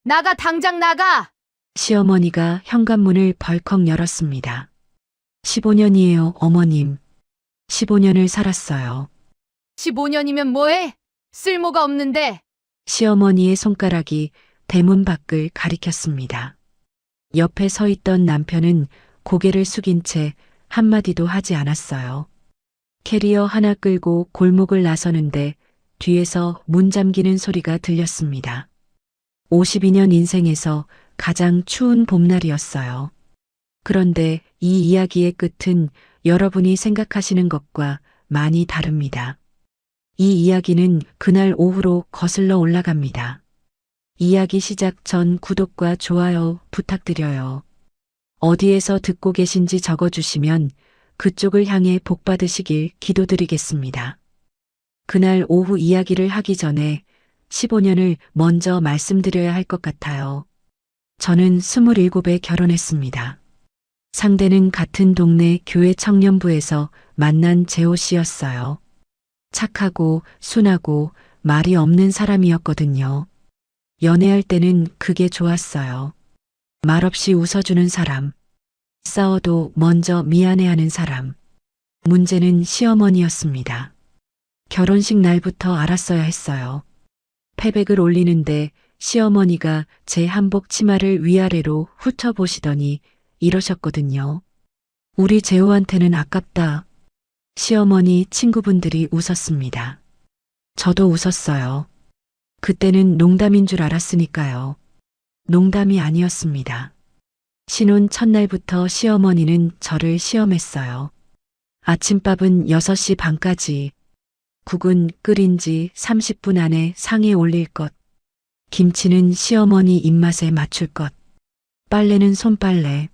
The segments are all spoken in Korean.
나가, 당장 나가! 시어머니가 현관문을 벌컥 열었습니다. 15년이에요, 어머님. 15년을 살았어요. 15년이면 뭐해? 쓸모가 없는데. 시어머니의 손가락이 대문 밖을 가리켰습니다. 옆에 서 있던 남편은 고개를 숙인 채 한마디도 하지 않았어요. 캐리어 하나 끌고 골목을 나서는데 뒤에서 문 잠기는 소리가 들렸습니다. 52년 인생에서 가장 추운 봄날이었어요. 그런데 이 이야기의 끝은 여러분이 생각하시는 것과 많이 다릅니다. 이 이야기는 그날 오후로 거슬러 올라갑니다. 이야기 시작 전 구독과 좋아요 부탁드려요. 어디에서 듣고 계신지 적어주시면 그쪽을 향해 복 받으시길 기도드리겠습니다. 그날 오후 이야기를 하기 전에 15년을 먼저 말씀드려야 할 것 같아요. 저는 27에 결혼했습니다. 상대는 같은 동네 교회 청년부에서 만난 재호 씨였어요. 착하고 순하고 말이 없는 사람이었거든요. 연애할 때는 그게 좋았어요. 말없이 웃어주는 사람. 싸워도 먼저 미안해하는 사람. 문제는 시어머니였습니다. 결혼식 날부터 알았어야 했어요. 패백을 올리는데 시어머니가 제 한복 치마를 위아래로 훑어보시더니 이러셨거든요. 우리 재호한테는 아깝다. 시어머니 친구분들이 웃었습니다. 저도 웃었어요. 그때는 농담인 줄 알았으니까요. 농담이 아니었습니다. 신혼 첫날부터 시어머니는 저를 시험했어요. 아침밥은 6시 반까지, 국은 끓인 지 30분 안에 상에 올릴 것, 김치는 시어머니 입맛에 맞출 것, 빨래는 손빨래,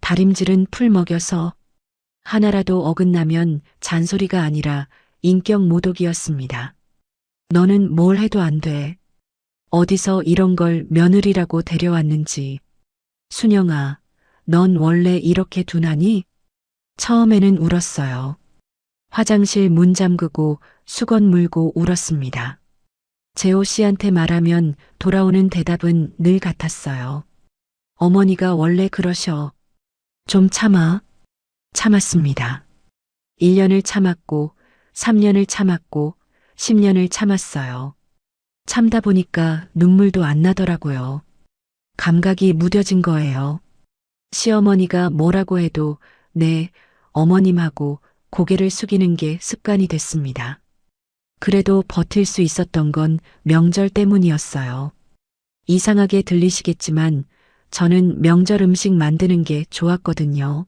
다림질은 풀 먹여서 하나라도 어긋나면 잔소리가 아니라 인격 모독이었습니다. 너는 뭘 해도 안 돼. 어디서 이런 걸 며느리라고 데려왔는지. 순영아, 넌 원래 이렇게 둔하니? 처음에는 울었어요. 화장실 문 잠그고 수건 물고 울었습니다. 재호 씨한테 말하면 돌아오는 대답은 늘 같았어요. 어머니가 원래 그러셔. 좀 참아. 참았습니다. 1년을 참았고, 3년을 참았고, 10년을 참았어요. 참다 보니까 눈물도 안 나더라고요. 감각이 무뎌진 거예요. 시어머니가 뭐라고 해도 네, 어머님하고 고개를 숙이는 게 습관이 됐습니다. 그래도 버틸 수 있었던 건 명절 때문이었어요. 이상하게 들리시겠지만 저는 명절 음식 만드는 게 좋았거든요.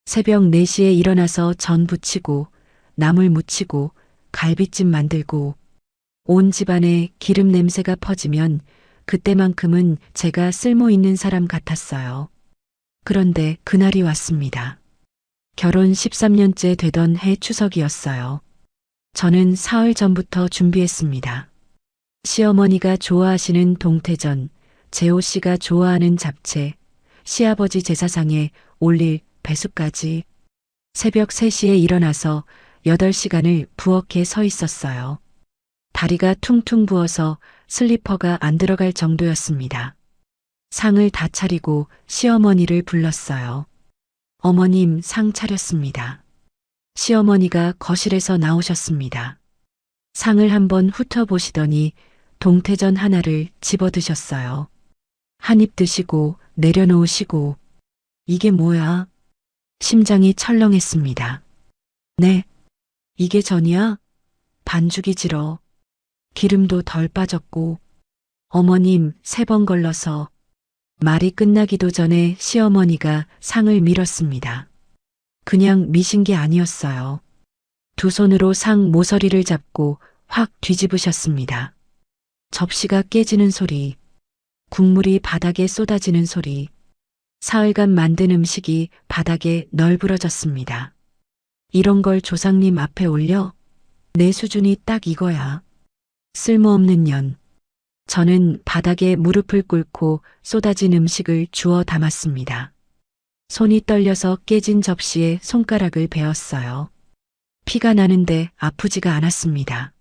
새벽 4시에 일어나서 전 부치고 나물 무치고 갈비찜 만들고 온 집안에 기름 냄새가 퍼지면 그때만큼은 제가 쓸모 있는 사람 같았어요. 그런데 그날이 왔습니다. 결혼 13년째 되던 해 추석이었어요. 저는 사흘 전부터 준비했습니다. 시어머니가 좋아하시는 동태전, 재호 씨가 좋아하는 잡채, 시아버지 제사상에 올릴 배수까지. 새벽 3시에 일어나서 8시간을 부엌에 서 있었어요. 다리가 퉁퉁 부어서 슬리퍼가 안 들어갈 정도였습니다. 상을 다 차리고 시어머니를 불렀어요. 어머님 상 차렸습니다. 시어머니가 거실에서 나오셨습니다. 상을 한번 훑어보시더니 동태전 하나를 집어드셨어요. 한 입 드시고 내려놓으시고 이게 뭐야? 심장이 철렁했습니다. 네, 이게 전이야? 반죽이 질어. 기름도 덜 빠졌고 어머님 3번 걸러서 말이 끝나기도 전에 시어머니가 상을 밀었습니다. 그냥 미신 게 아니었어요. 두 손으로 상 모서리를 잡고 확 뒤집으셨습니다. 접시가 깨지는 소리, 국물이 바닥에 쏟아지는 소리, 사흘간 만든 음식이 바닥에 널브러졌습니다. 이런 걸 조상님 앞에 올려? 내 수준이 딱 이거야. 쓸모없는 년. 저는 바닥에 무릎을 꿇고 쏟아진 음식을 주워 담았습니다. 손이 떨려서 깨진 접시에 손가락을 베었어요. 피가 나는데 아프지가 않았습니다.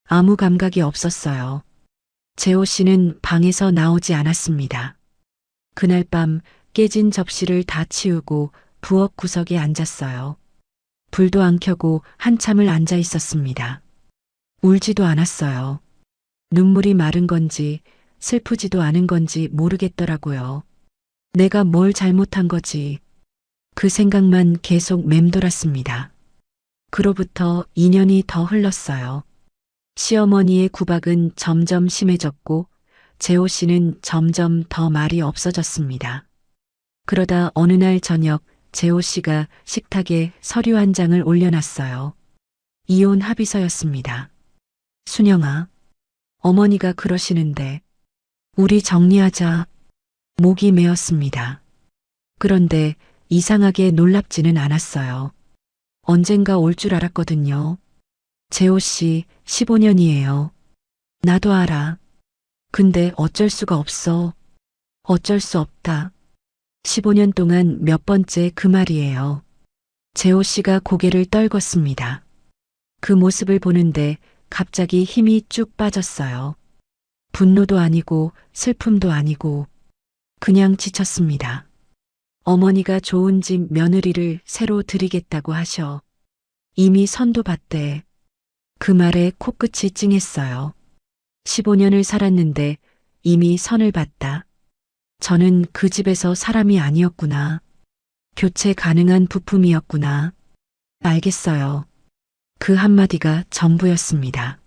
아무 감각이 없었어요. 재호 씨는 방에서 나오지 않았습니다. 그날 밤 깨진 접시를 다 치우고 부엌 구석에 앉았어요. 불도 안 켜고 한참을 앉아 있었습니다. 울지도 않았어요. 눈물이 마른 건지 슬프지도 않은 건지 모르겠더라고요. 내가 뭘 잘못한 거지. 그 생각만 계속 맴돌았습니다. 그로부터 2년이 더 흘렀어요. 시어머니의 구박은 점점 심해졌고 재호 씨는 점점 더 말이 없어졌습니다. 그러다 어느 날 저녁 재호 씨가 식탁에 서류 한 장을 올려놨어요. 이혼 합의서였습니다. 순영아, 어머니가 그러시는데 우리 정리하자. 목이 메었습니다. 그런데 이상하게 놀랍지는 않았어요. 언젠가 올 줄 알았거든요. 재호 씨 15년이에요. 나도 알아. 근데 어쩔 수가 없어. 어쩔 수 없다. 15년 동안 몇 번째 그 말이에요. 재호 씨가 고개를 떨궜습니다. 그 모습을 보는데 갑자기 힘이 쭉 빠졌어요. 분노도 아니고 슬픔도 아니고 그냥 지쳤습니다. 어머니가 좋은 집 며느리를 새로 들이겠다고 하셔. 이미 선도 봤대. 그 말에 코끝이 찡했어요. 15년을 살았는데 이미 선을 봤다. 저는 그 집에서 사람이 아니었구나. 교체 가능한 부품이었구나. 알겠어요. 그 한마디가 전부였습니다.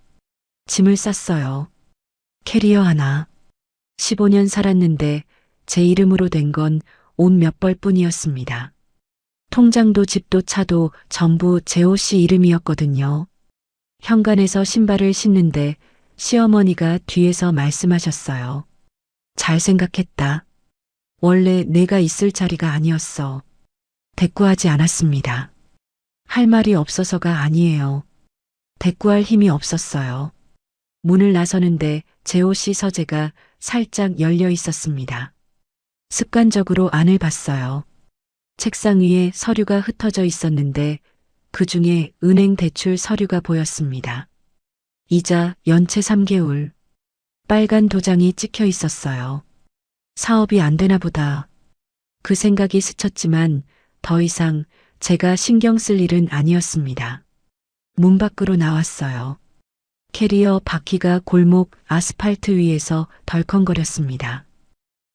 짐을 쌌어요. 캐리어 하나. 15년 살았는데 제 이름으로 된 건 옷 몇 벌뿐이었습니다. 통장도 집도 차도 전부 재호 씨 이름이었거든요. 현관에서 신발을 신는데 시어머니가 뒤에서 말씀하셨어요. 잘 생각했다. 원래 내가 있을 자리가 아니었어. 대꾸하지 않았습니다. 할 말이 없어서가 아니에요. 대꾸할 힘이 없었어요. 문을 나서는데 재호 씨 서재가 살짝 열려 있었습니다. 습관적으로 안을 봤어요. 책상 위에 서류가 흩어져 있었는데 그 중에 은행 대출 서류가 보였습니다. 이자 연체 3개월. 빨간 도장이 찍혀 있었어요. 사업이 안 되나 보다. 그 생각이 스쳤지만 더 이상 제가 신경 쓸 일은 아니었습니다. 문 밖으로 나왔어요. 캐리어 바퀴가 골목 아스팔트 위에서 덜컹거렸습니다.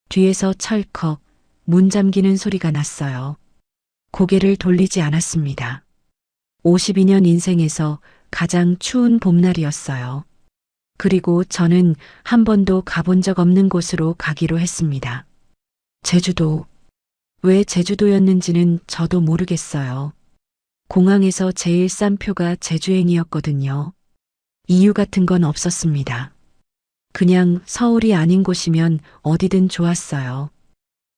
뒤에서 철컥 문 잠기는 소리가 났어요. 고개를 돌리지 않았습니다. 52년 인생에서 가장 추운 봄날이었어요. 그리고 저는 한 번도 가본 적 없는 곳으로 가기로 했습니다. 제주도. 왜 제주도였는지는 저도 모르겠어요. 공항에서 제일 싼 표가 제주행이었거든요. 이유 같은 건 없었습니다. 그냥 서울이 아닌 곳이면 어디든 좋았어요.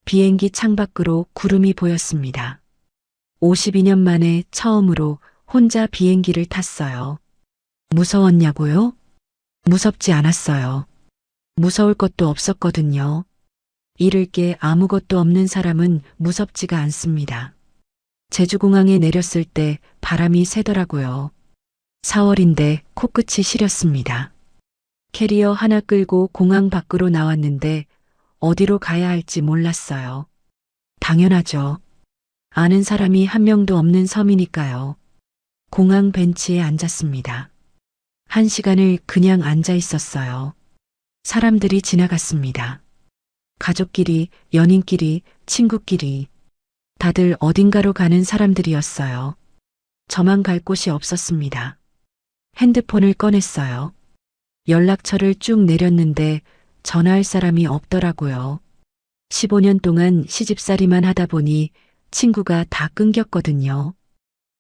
비행기 창밖으로 구름이 보였습니다. 52년 만에 처음으로 혼자 비행기를 탔어요. 무서웠냐고요? 무섭지 않았어요. 무서울 것도 없었거든요. 잃을 게 아무것도 없는 사람은 무섭지가 않습니다. 제주공항에 내렸을 때 바람이 세더라고요. 4월인데 코끝이 시렸습니다. 캐리어 하나 끌고 공항 밖으로 나왔는데 어디로 가야 할지 몰랐어요. 당연하죠. 아는 사람이 한 명도 없는 섬이니까요. 공항 벤치에 앉았습니다. 1시간을 그냥 앉아 있었어요. 사람들이 지나갔습니다. 가족끼리, 연인끼리, 친구끼리. 다들 어딘가로 가는 사람들이었어요. 저만 갈 곳이 없었습니다. 핸드폰을 꺼냈어요. 연락처를 쭉 내렸는데 전화할 사람이 없더라고요. 15년 동안 시집살이만 하다 보니 친구가 다 끊겼거든요.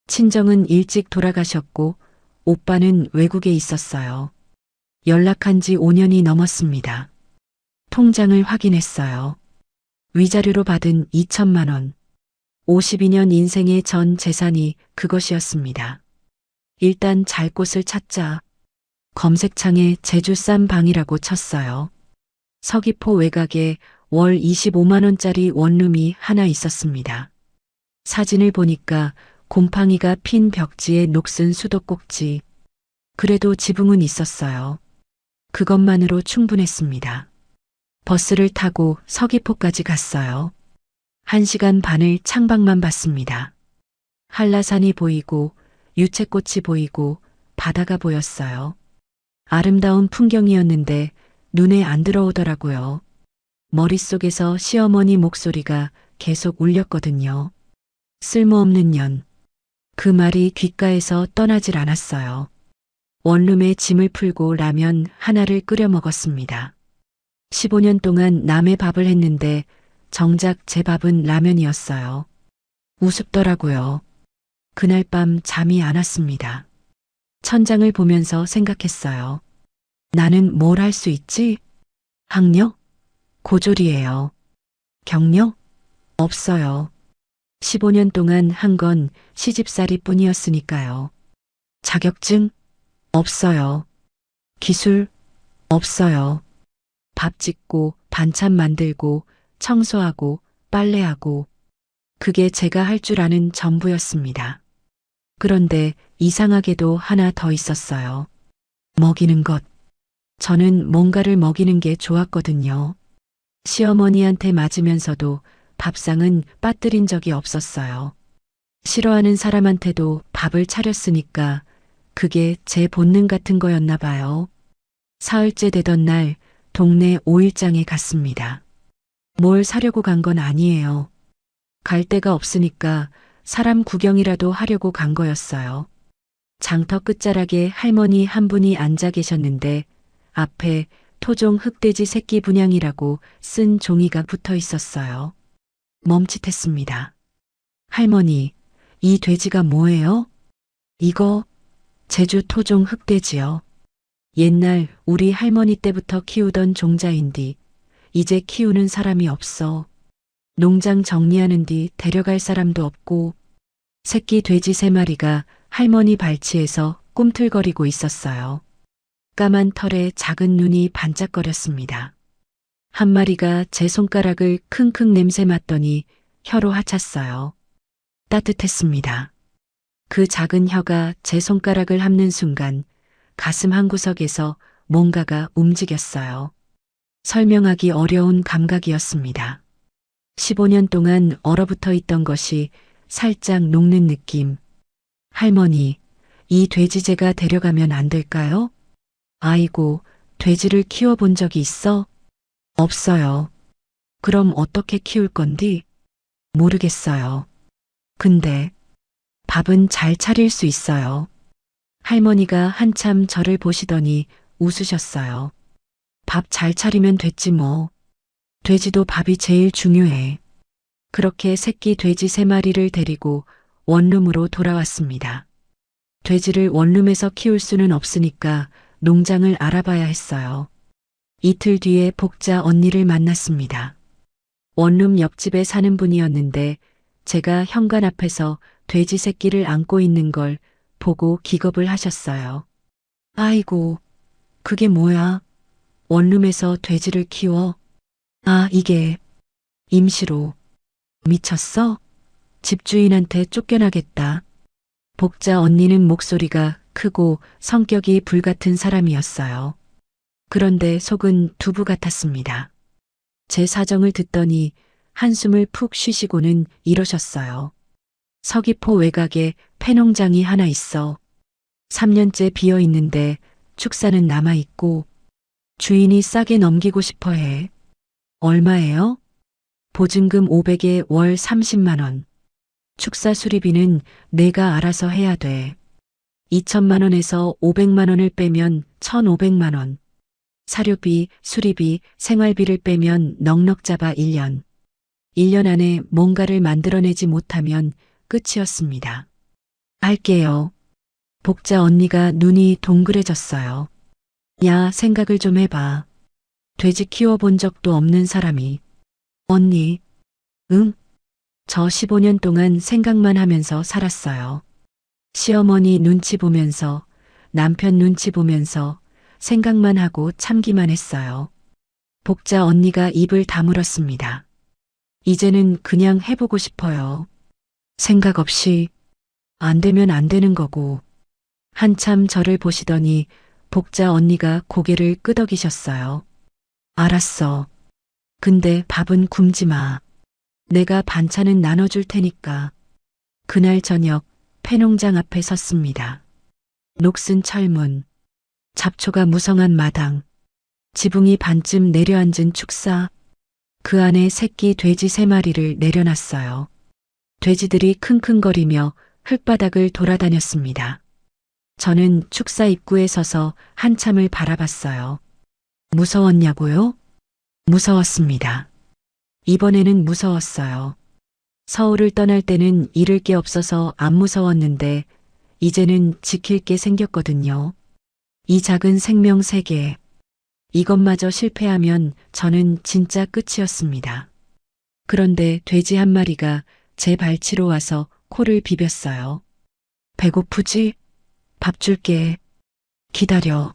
친정은 일찍 돌아가셨고 오빠는 외국에 있었어요. 연락한 지 5년이 넘었습니다. 통장을 확인했어요. 위자료로 받은 2천만 원. 52년 인생의 전 재산이 그것이었습니다. 일단 잘 곳을 찾자. 검색창에 제주 싼 방이라고 쳤어요. 서귀포 외곽에 월 25만 원짜리 원룸이 하나 있었습니다. 사진을 보니까 곰팡이가 핀 벽지에 녹슨 수도꼭지. 그래도 지붕은 있었어요. 그것만으로 충분했습니다. 버스를 타고 서귀포까지 갔어요. 1시간 반을 창밖만 봤습니다. 한라산이 보이고 유채꽃이 보이고 바다가 보였어요. 아름다운 풍경이었는데 눈에 안 들어오더라고요. 머릿속에서 시어머니 목소리가 계속 울렸거든요. 쓸모없는 년. 그 말이 귓가에서 떠나질 않았어요. 원룸에 짐을 풀고 라면 하나를 끓여 먹었습니다. 15년 동안 남의 밥을 했는데 정작 제 밥은 라면이었어요. 우습더라고요. 그날 밤 잠이 안 왔습니다. 천장을 보면서 생각했어요. 나는 뭘 할 수 있지? 학력? 고졸이에요. 경력? 없어요. 15년 동안 한 건 시집살이 뿐이었으니까요. 자격증? 없어요. 기술? 없어요. 밥 짓고 반찬 만들고 청소하고 빨래하고 그게 제가 할 줄 아는 전부였습니다. 그런데 이상하게도 하나 더 있었어요. 먹이는 것. 저는 뭔가를 먹이는 게 좋았거든요. 시어머니한테 맞으면서도 밥상은 빠뜨린 적이 없었어요. 싫어하는 사람한테도 밥을 차렸으니까 그게 제 본능 같은 거였나 봐요. 사흘째 되던 날 동네 오일장에 갔습니다. 뭘 사려고 간 건 아니에요. 갈 데가 없으니까 사람 구경이라도 하려고 간 거였어요. 장터 끝자락에 할머니 한 분이 앉아 계셨는데 앞에 토종 흑돼지 새끼 분양이라고 쓴 종이가 붙어 있었어요. 멈칫했습니다. 할머니, 이 돼지가 뭐예요? 이거 제주 토종 흑돼지요. 옛날 우리 할머니 때부터 키우던 종자인디 이제 키우는 사람이 없어. 농장 정리하는 뒤 데려갈 사람도 없고 새끼 돼지 3마리가 할머니 발치에서 꿈틀거리고 있었어요. 까만 털에 작은 눈이 반짝거렸습니다. 한 마리가 제 손가락을 킁킁 냄새 맡더니 혀로 하찼어요. 따뜻했습니다. 그 작은 혀가 제 손가락을 핥는 순간 가슴 한구석에서 뭔가가 움직였어요. 설명하기 어려운 감각이었습니다. 15년 동안 얼어붙어 있던 것이 살짝 녹는 느낌. 할머니, 이 돼지 제가 데려가면 안 될까요? 아이고, 돼지를 키워본 적이 있어? 없어요. 그럼 어떻게 키울 건디? 모르겠어요. 근데 밥은 잘 차릴 수 있어요. 할머니가 한참 저를 보시더니 웃으셨어요. 밥 잘 차리면 됐지 뭐. 돼지도 밥이 제일 중요해. 그렇게 새끼 돼지 3마리를 데리고 원룸으로 돌아왔습니다. 돼지를 원룸에서 키울 수는 없으니까 농장을 알아봐야 했어요. 이틀 뒤에 복자 언니를 만났습니다. 원룸 옆집에 사는 분이었는데 제가 현관 앞에서 돼지 새끼를 안고 있는 걸 보고 기겁을 하셨어요. 아이고, 그게 뭐야? 원룸에서 돼지를 키워? 아, 이게 임시로. 미쳤어? 집주인한테 쫓겨나겠다. 복자 언니는 목소리가 크고 성격이 불같은 사람이었어요. 그런데 속은 두부 같았습니다. 제 사정을 듣더니 한숨을 푹 쉬시고는 이러셨어요. 서귀포 외곽에 폐농장이 하나 있어. 3년째 비어 있는데 축사는 남아 있고 주인이 싸게 넘기고 싶어 해. 얼마예요? 보증금 500에 월 30만 원. 축사 수리비는 내가 알아서 해야 돼. 2천만 원에서 500만 원을 빼면 1,500만 원. 사료비, 수리비, 생활비를 빼면 넉넉 잡아 1년. 1년 안에 뭔가를 만들어내지 못하면 끝이었습니다. 할게요. 복자 언니가 눈이 동그래졌어요. 야, 생각을 좀 해봐. 돼지 키워본 적도 없는 사람이. 언니, 응? 저 15년 동안 생각만 하면서 살았어요. 시어머니 눈치 보면서, 남편 눈치 보면서 생각만 하고 참기만 했어요. 복자 언니가 입을 다물었습니다. 이제는 그냥 해보고 싶어요. 생각 없이 안 되면 안 되는 거고. 한참 저를 보시더니 복자 언니가 고개를 끄덕이셨어요. 알았어. 근데 밥은 굶지 마. 내가 반찬은 나눠줄 테니까. 그날 저녁 폐농장 앞에 섰습니다. 녹슨 철문, 잡초가 무성한 마당, 지붕이 반쯤 내려앉은 축사, 그 안에 새끼 돼지 3마리를 내려놨어요. 돼지들이 킁킁거리며 흙바닥을 돌아다녔습니다. 저는 축사 입구에 서서 한참을 바라봤어요. 무서웠냐고요? 무서웠습니다. 이번에는 무서웠어요. 서울을 떠날 때는 잃을 게 없어서 안 무서웠는데 이제는 지킬 게 생겼거든요. 이 작은 생명 세계. 이것마저 실패하면 저는 진짜 끝이었습니다. 그런데 돼지 1마리가 제 발치로 와서 코를 비볐어요. 배고프지? 밥 줄게. 기다려.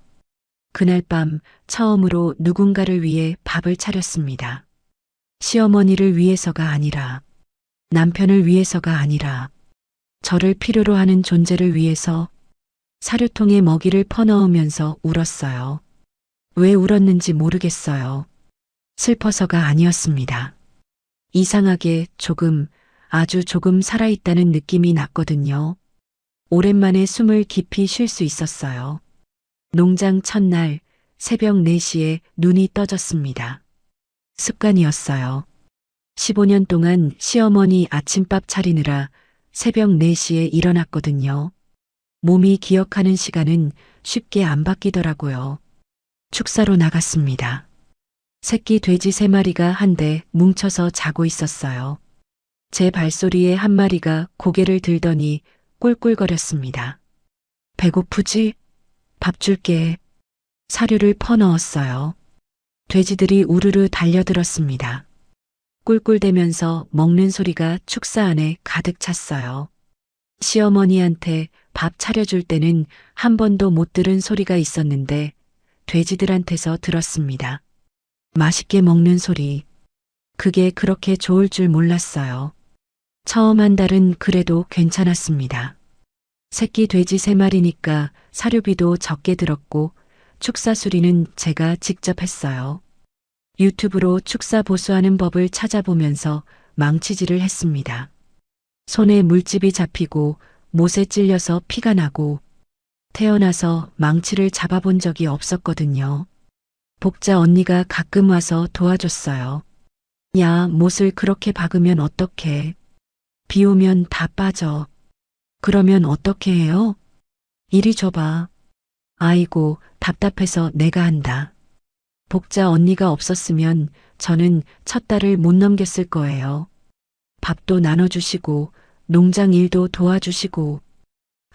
그날 밤 처음으로 누군가를 위해 밥을 차렸습니다. 시어머니를 위해서가 아니라, 남편을 위해서가 아니라, 저를 필요로 하는 존재를 위해서 사료통에 먹이를 퍼넣으면서 울었어요. 왜 울었는지 모르겠어요. 슬퍼서가 아니었습니다. 이상하게 조금, 아주 조금 살아있다는 느낌이 났거든요. 오랜만에 숨을 깊이 쉴 수 있었어요. 농장 첫날 새벽 4시에 눈이 떠졌습니다. 습관이었어요. 15년 동안 시어머니 아침밥 차리느라 새벽 4시에 일어났거든요. 몸이 기억하는 시간은 쉽게 안 바뀌더라고요. 축사로 나갔습니다. 새끼 돼지 3마리가 한데 뭉쳐서 자고 있었어요. 제 발소리에 1마리가 고개를 들더니 꿀꿀거렸습니다. 배고프지? 밥 줄게. 사료를 퍼넣었어요. 돼지들이 우르르 달려들었습니다. 꿀꿀대면서 먹는 소리가 축사 안에 가득 찼어요. 시어머니한테 밥 차려줄 때는 한 번도 못 들은 소리가 있었는데 돼지들한테서 들었습니다. 맛있게 먹는 소리. 그게 그렇게 좋을 줄 몰랐어요. 처음 한 달은 그래도 괜찮았습니다. 새끼 돼지 3마리니까 사료비도 적게 들었고 축사 수리는 제가 직접 했어요. 유튜브로 축사 보수하는 법을 찾아보면서 망치질을 했습니다. 손에 물집이 잡히고 못에 찔려서 피가 나고 태어나서 망치를 잡아본 적이 없었거든요. 복자 언니가 가끔 와서 도와줬어요. 야, 못을 그렇게 박으면 어떡해. 비 오면 다 빠져. 그러면 어떻게 해요? 이리 줘봐. 아이고, 답답해서 내가 한다. 복자 언니가 없었으면 저는 첫 달을 못 넘겼을 거예요. 밥도 나눠주시고 농장 일도 도와주시고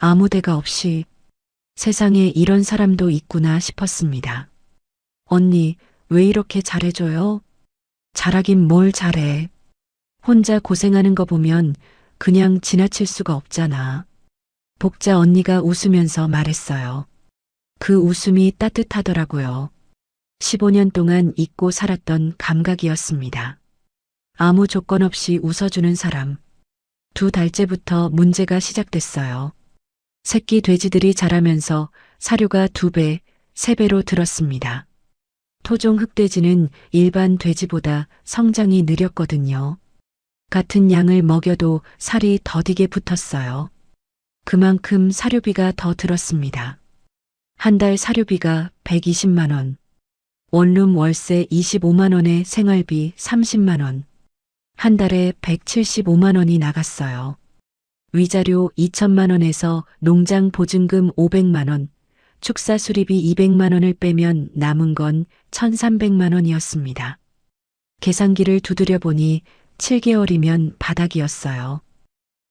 아무 데가 없이 세상에 이런 사람도 있구나 싶었습니다. 언니, 왜 이렇게 잘해줘요? 잘하긴 뭘 잘해. 혼자 고생하는 거 보면 그냥 지나칠 수가 없잖아. 복자 언니가 웃으면서 말했어요. 그 웃음이 따뜻하더라고요. 15년 동안 잊고 살았던 감각이었습니다. 아무 조건 없이 웃어주는 사람. 2달째부터 문제가 시작됐어요. 새끼 돼지들이 자라면서 사료가 2배, 3배로 들었습니다. 토종 흑돼지는 일반 돼지보다 성장이 느렸거든요. 같은 양을 먹여도 살이 더디게 붙었어요. 그만큼 사료비가 더 들었습니다. 한 달 사료비가 120만 원, 원룸 월세 25만 원에 생활비 30만 원, 한 달에 175만 원이 나갔어요. 위자료 2천만 원에서 농장 보증금 500만 원, 축사 수리비 200만 원을 빼면 남은 건 1,300만 원이었습니다. 계산기를 두드려 보니 7개월이면 바닥이었어요.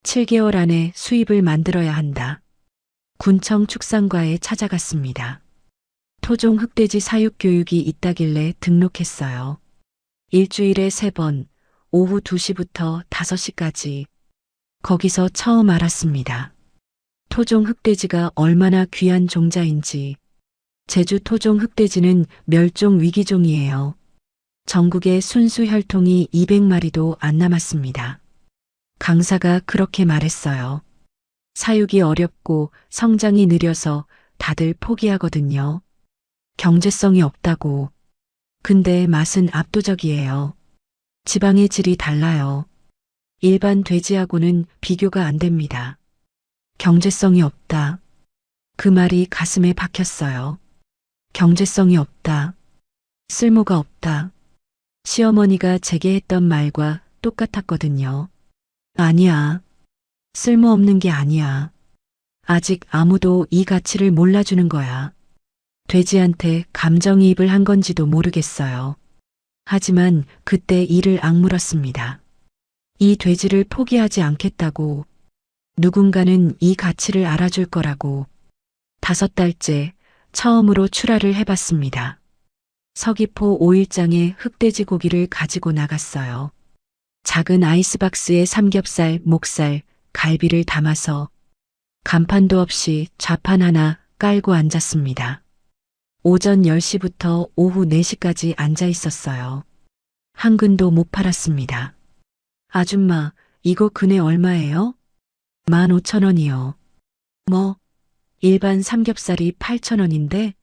7개월 안에 수입을 만들어야 한다. 군청 축산과에 찾아갔습니다. 토종 흑돼지 사육 교육이 있다길래 등록했어요. 일주일에 3번, 오후 2시부터 5시까지. 거기서 처음 알았습니다. 토종 흑돼지가 얼마나 귀한 종자인지. 제주 토종 흑돼지는 멸종 위기종이에요. 전국에 순수 혈통이 200마리도 안 남았습니다. 강사가 그렇게 말했어요. 사육이 어렵고 성장이 느려서 다들 포기하거든요. 경제성이 없다고. 근데 맛은 압도적이에요. 지방의 질이 달라요. 일반 돼지하고는 비교가 안 됩니다. 경제성이 없다. 그 말이 가슴에 박혔어요. 경제성이 없다. 쓸모가 없다. 시어머니가 제게 했던 말과 똑같았거든요. 아니야. 쓸모없는 게 아니야. 아직 아무도 이 가치를 몰라주는 거야. 돼지한테 감정이입을 한 건지도 모르겠어요. 하지만 그때 이를 악물었습니다. 이 돼지를 포기하지 않겠다고. 누군가는 이 가치를 알아줄 거라고. 5달째 처음으로 출하를 해봤습니다. 서귀포 5일장에 흑돼지 고기를 가지고 나갔어요. 작은 아이스박스에 삼겹살, 목살, 갈비를 담아서 간판도 없이 좌판 하나 깔고 앉았습니다. 오전 10시부터 오후 4시까지 앉아 있었어요. 한 근도 못 팔았습니다. 아줌마, 이거 근에 얼마예요? 15,000원이요. 뭐? 일반 삼겹살이 8,000원인데?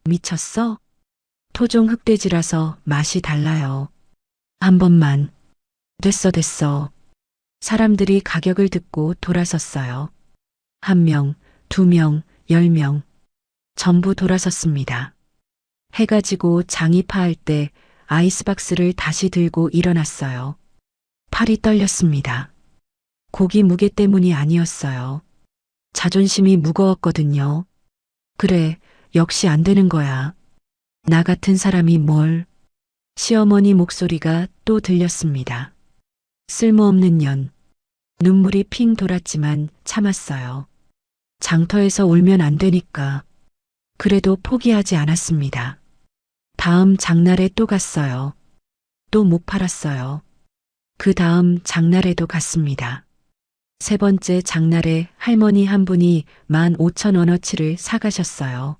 미쳤어? 토종 흑돼지라서 맛이 달라요. 한 번만. 됐어. 사람들이 가격을 듣고 돌아섰어요. 1명, 2명, 10명. 전부 돌아섰습니다. 해가 지고 장이 파할 때 아이스박스를 다시 들고 일어났어요. 팔이 떨렸습니다. 고기 무게 때문이 아니었어요. 자존심이 무거웠거든요. 그래, 역시 안 되는 거야. 나 같은 사람이 뭘. 시어머니 목소리가 또 들렸습니다. 쓸모없는 년. 눈물이 핑 돌았지만 참았어요. 장터에서 울면 안 되니까. 그래도 포기하지 않았습니다. 다음 장날에 또 갔어요. 또 못 팔았어요. 그 다음 장날에도 갔습니다. 3번째 장날에 할머니 한 분이 15,000원어치를 사가셨어요.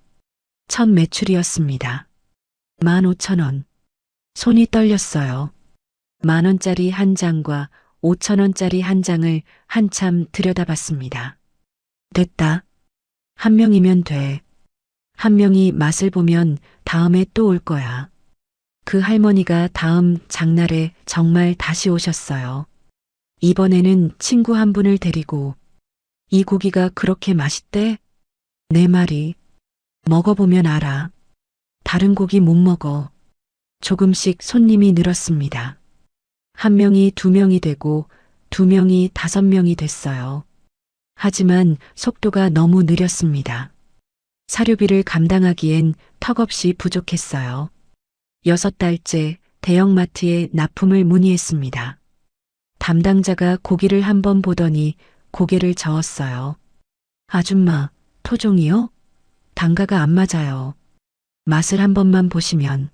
첫 매출이었습니다. 15,000원. 손이 떨렸어요. 10,000원짜리 한 장과 5,000원짜리 한 장을 한참 들여다봤습니다. 됐다. 한 명이면 돼. 한 명이 맛을 보면 다음에 또 올 거야. 그 할머니가 다음 장날에 정말 다시 오셨어요. 이번에는 친구 한 분을 데리고. 이 고기가 그렇게 맛있대? 내 말이. 먹어보면 알아. 다른 고기 못 먹어. 조금씩 손님이 늘었습니다. 1명이 2명이 되고 2명이 5명이 됐어요. 하지만 속도가 너무 느렸습니다. 사료비를 감당하기엔 턱없이 부족했어요. 6달째 대형마트에 납품을 문의했습니다. 담당자가 고기를 한번 보더니 고개를 저었어요. 아줌마, 토종이요? 단가가 안 맞아요. 맛을 한 번만 보시면.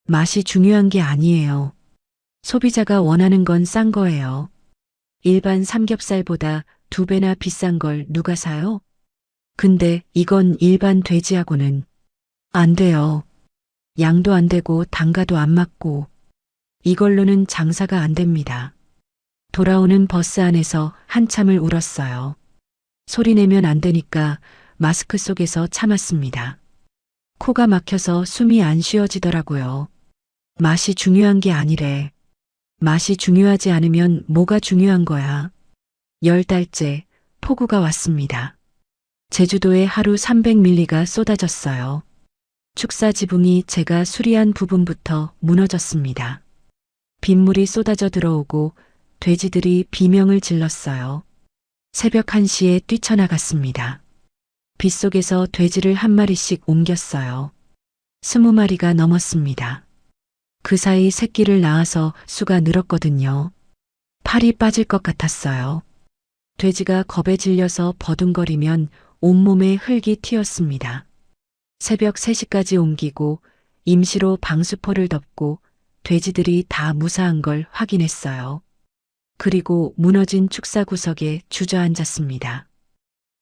맛이 중요한 게 아니에요. 소비자가 원하는 건 싼 거예요. 일반 삼겹살보다 2배나 비싼 걸 누가 사요? 근데 이건 일반 돼지하고는 안 돼요. 양도 안 되고 단가도 안 맞고 이걸로는 장사가 안 됩니다. 돌아오는 버스 안에서 한참을 울었어요. 소리내면 안 되니까 마스크 속에서 참았습니다. 코가 막혀서 숨이 안 쉬어지더라고요. 맛이 중요한 게 아니래. 맛이 중요하지 않으면 뭐가 중요한 거야. 10달째 폭우가 왔습니다. 제주도에 하루 300밀리가 쏟아졌어요. 축사 지붕이 제가 수리한 부분부터 무너졌습니다. 빗물이 쏟아져 들어오고 돼지들이 비명을 질렀어요. 새벽 1시에 뛰쳐나갔습니다. 빗속에서 돼지를 한 마리씩 옮겼어요. 20마리가 넘었습니다. 그 사이 새끼를 낳아서 수가 늘었거든요. 팔이 빠질 것 같았어요. 돼지가 겁에 질려서 버둥거리면 온몸에 흙이 튀었습니다. 새벽 3시까지 옮기고 임시로 방수포를 덮고 돼지들이 다 무사한 걸 확인했어요. 그리고 무너진 축사 구석에 주저앉았습니다.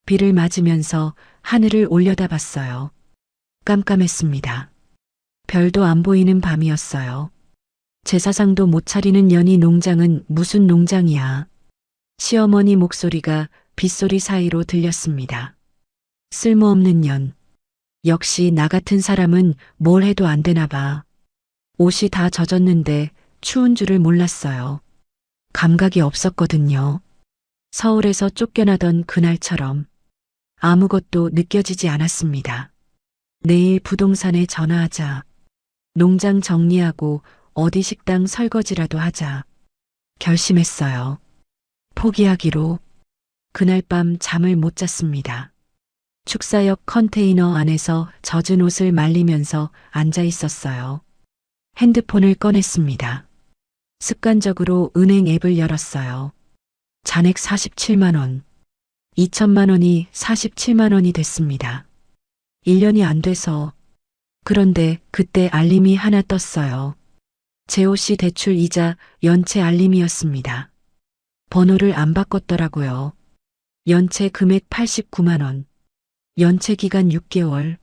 비를 맞으면서 하늘을 올려다봤어요. 깜깜했습니다. 별도 안 보이는 밤이었어요. 제사상도 못 차리는 년이 농장은 무슨 농장이야. 시어머니 목소리가 빗소리 사이로 들렸습니다. 쓸모없는 년. 역시 나 같은 사람은 뭘 해도 안 되나 봐. 옷이 다 젖었는데 추운 줄을 몰랐어요. 감각이 없었거든요. 서울에서 쫓겨나던 그날처럼 아무것도 느껴지지 않았습니다. 내일 부동산에 전화하자. 농장 정리하고 어디 식당 설거지라도 하자. 결심했어요. 포기하기로. 그날 밤 잠을 못 잤습니다. 축사역 컨테이너 안에서 젖은 옷을 말리면서 앉아 있었어요. 핸드폰을 꺼냈습니다. 습관적으로 은행 앱을 열었어요. 잔액 47만 원. 2천만 원이 47만 원이 됐습니다. 1년이 안 돼서. 그런데 그때 알림이 하나 떴어요. 제오씨 대출 이자 연체 알림이었습니다. 번호를 안 바꿨더라고요. 연체 금액 89만 원. 연체 기간 6개월.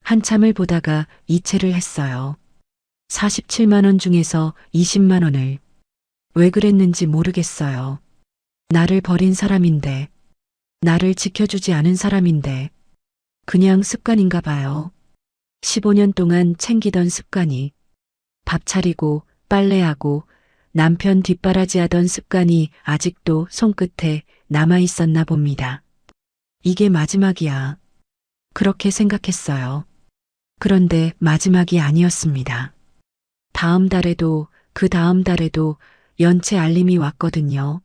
한참을 보다가 이체를 했어요. 47만 원 중에서 20만 원을. 왜 그랬는지 모르겠어요. 나를 버린 사람인데, 나를 지켜주지 않은 사람인데, 그냥 습관인가 봐요. 15년 동안 챙기던 습관이, 밥 차리고 빨래하고 남편 뒷바라지하던 습관이 아직도 손끝에 남아 있었나 봅니다. 이게 마지막이야. 그렇게 생각했어요. 그런데 마지막이 아니었습니다. 다음 달에도 그 다음 달에도 연체 알림이 왔거든요.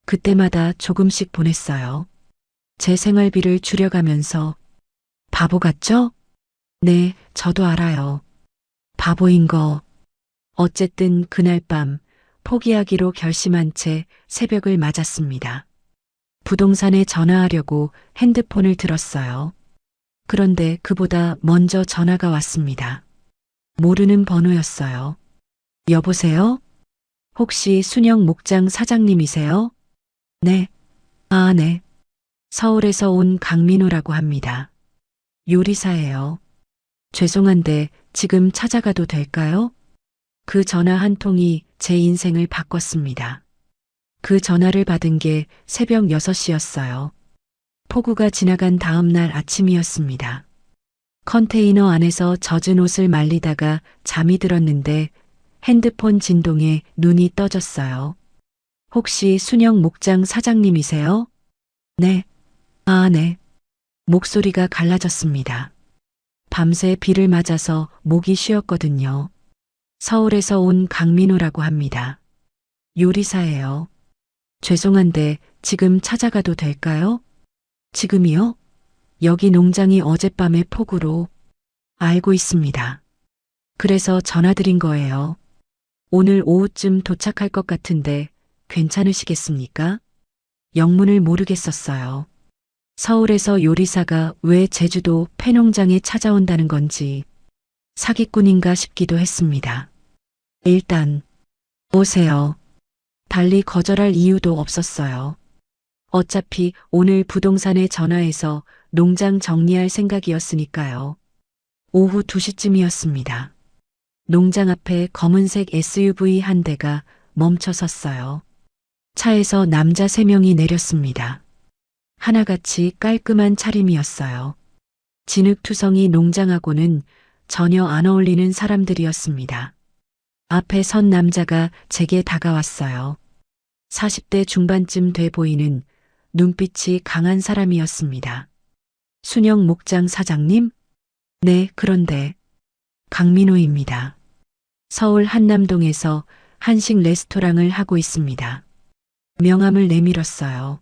그때마다 조금씩 보냈어요. 제 생활비를 줄여가면서. 바보 같죠? 네, 저도 알아요. 바보인 거. 어쨌든 그날 밤 포기하기로 결심한 채 새벽을 맞았습니다. 부동산에 전화하려고 핸드폰을 들었어요. 그런데 그보다 먼저 전화가 왔습니다. 모르는 번호였어요. 여보세요? 혹시 순영 목장 사장님이세요? 네. 아, 네. 서울에서 온 강민호라고 합니다. 요리사예요. 죄송한데 지금 찾아가도 될까요? 그 전화 한 통이 제 인생을 바꿨습니다. 그 전화를 받은 게 새벽 6시였어요. 폭우가 지나간 다음 날 아침이었습니다. 컨테이너 안에서 젖은 옷을 말리다가 잠이 들었는데 핸드폰 진동에 눈이 떠졌어요. 혹시 순영 목장 사장님이세요? 네. 아, 네. 목소리가 갈라졌습니다. 밤새 비를 맞아서 목이 쉬었거든요. 서울에서 온 강민호라고 합니다. 요리사예요. 죄송한데 지금 찾아가도 될까요? 지금이요? 여기 농장이 어젯밤에 폭우로. 알고 있습니다. 그래서 전화드린 거예요. 오늘 오후쯤 도착할 것 같은데 괜찮으시겠습니까? 영문을 모르겠었어요. 서울에서 요리사가 왜 제주도 폐농장에 찾아온다는 건지 사기꾼인가 싶기도 했습니다. 일단 오세요. 달리 거절할 이유도 없었어요. 어차피 오늘 부동산에 전화해서 농장 정리할 생각이었으니까요. 오후 2시쯤이었습니다. 농장 앞에 검은색 SUV 한 대가 멈춰 섰어요. 차에서 남자 3명이 내렸습니다. 하나같이 깔끔한 차림이었어요. 진흙투성이 농장하고는 전혀 안 어울리는 사람들이었습니다. 앞에 선 남자가 제게 다가왔어요. 40대 중반쯤 돼 보이는 눈빛이 강한 사람이었습니다. 순영 목장 사장님? 네, 그런데 강민호입니다. 서울 한남동에서 한식 레스토랑을 하고 있습니다. 명함을 내밀었어요.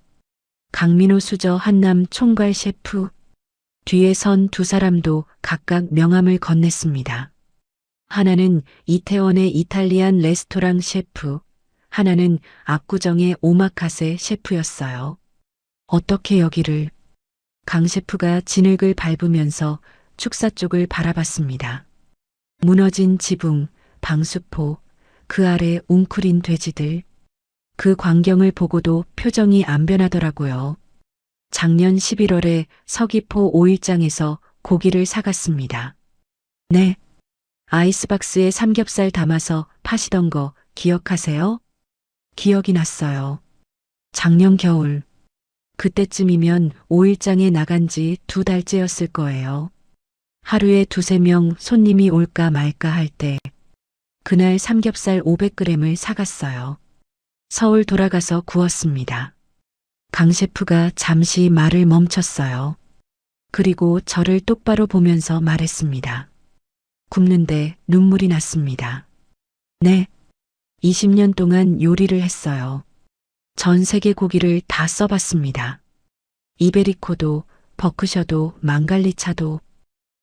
강민호 수저 한남 총괄 셰프. 뒤에 선 두 사람도 각각 명함을 건넸습니다. 하나는 이태원의 이탈리안 레스토랑 셰프, 하나는 압구정의 오마카세 셰프였어요. 어떻게 여기를? 강 셰프가 진흙을 밟으면서 축사 쪽을 바라봤습니다. 무너진 지붕, 방수포, 그 아래 웅크린 돼지들. 그 광경을 보고도 표정이 안 변하더라고요. 작년 11월에 서귀포 5일장에서 고기를 사갔습니다. 네. 아이스박스에 삼겹살 담아서 파시던 거 기억하세요? 기억이 났어요. 작년 겨울. 그때쯤이면 5일장에 나간 지 2달째였을 거예요. 하루에 두세 명 손님이 올까 말까 할 때 그날 삼겹살 500g을 사갔어요. 서울 돌아가서 구웠습니다. 강 셰프가 잠시 말을 멈췄어요. 그리고 저를 똑바로 보면서 말했습니다. 굽는데 눈물이 났습니다. 네. 20년 동안 요리를 했어요. 전 세계 고기를 다 써봤습니다. 이베리코도, 버크셔도, 망갈리차도.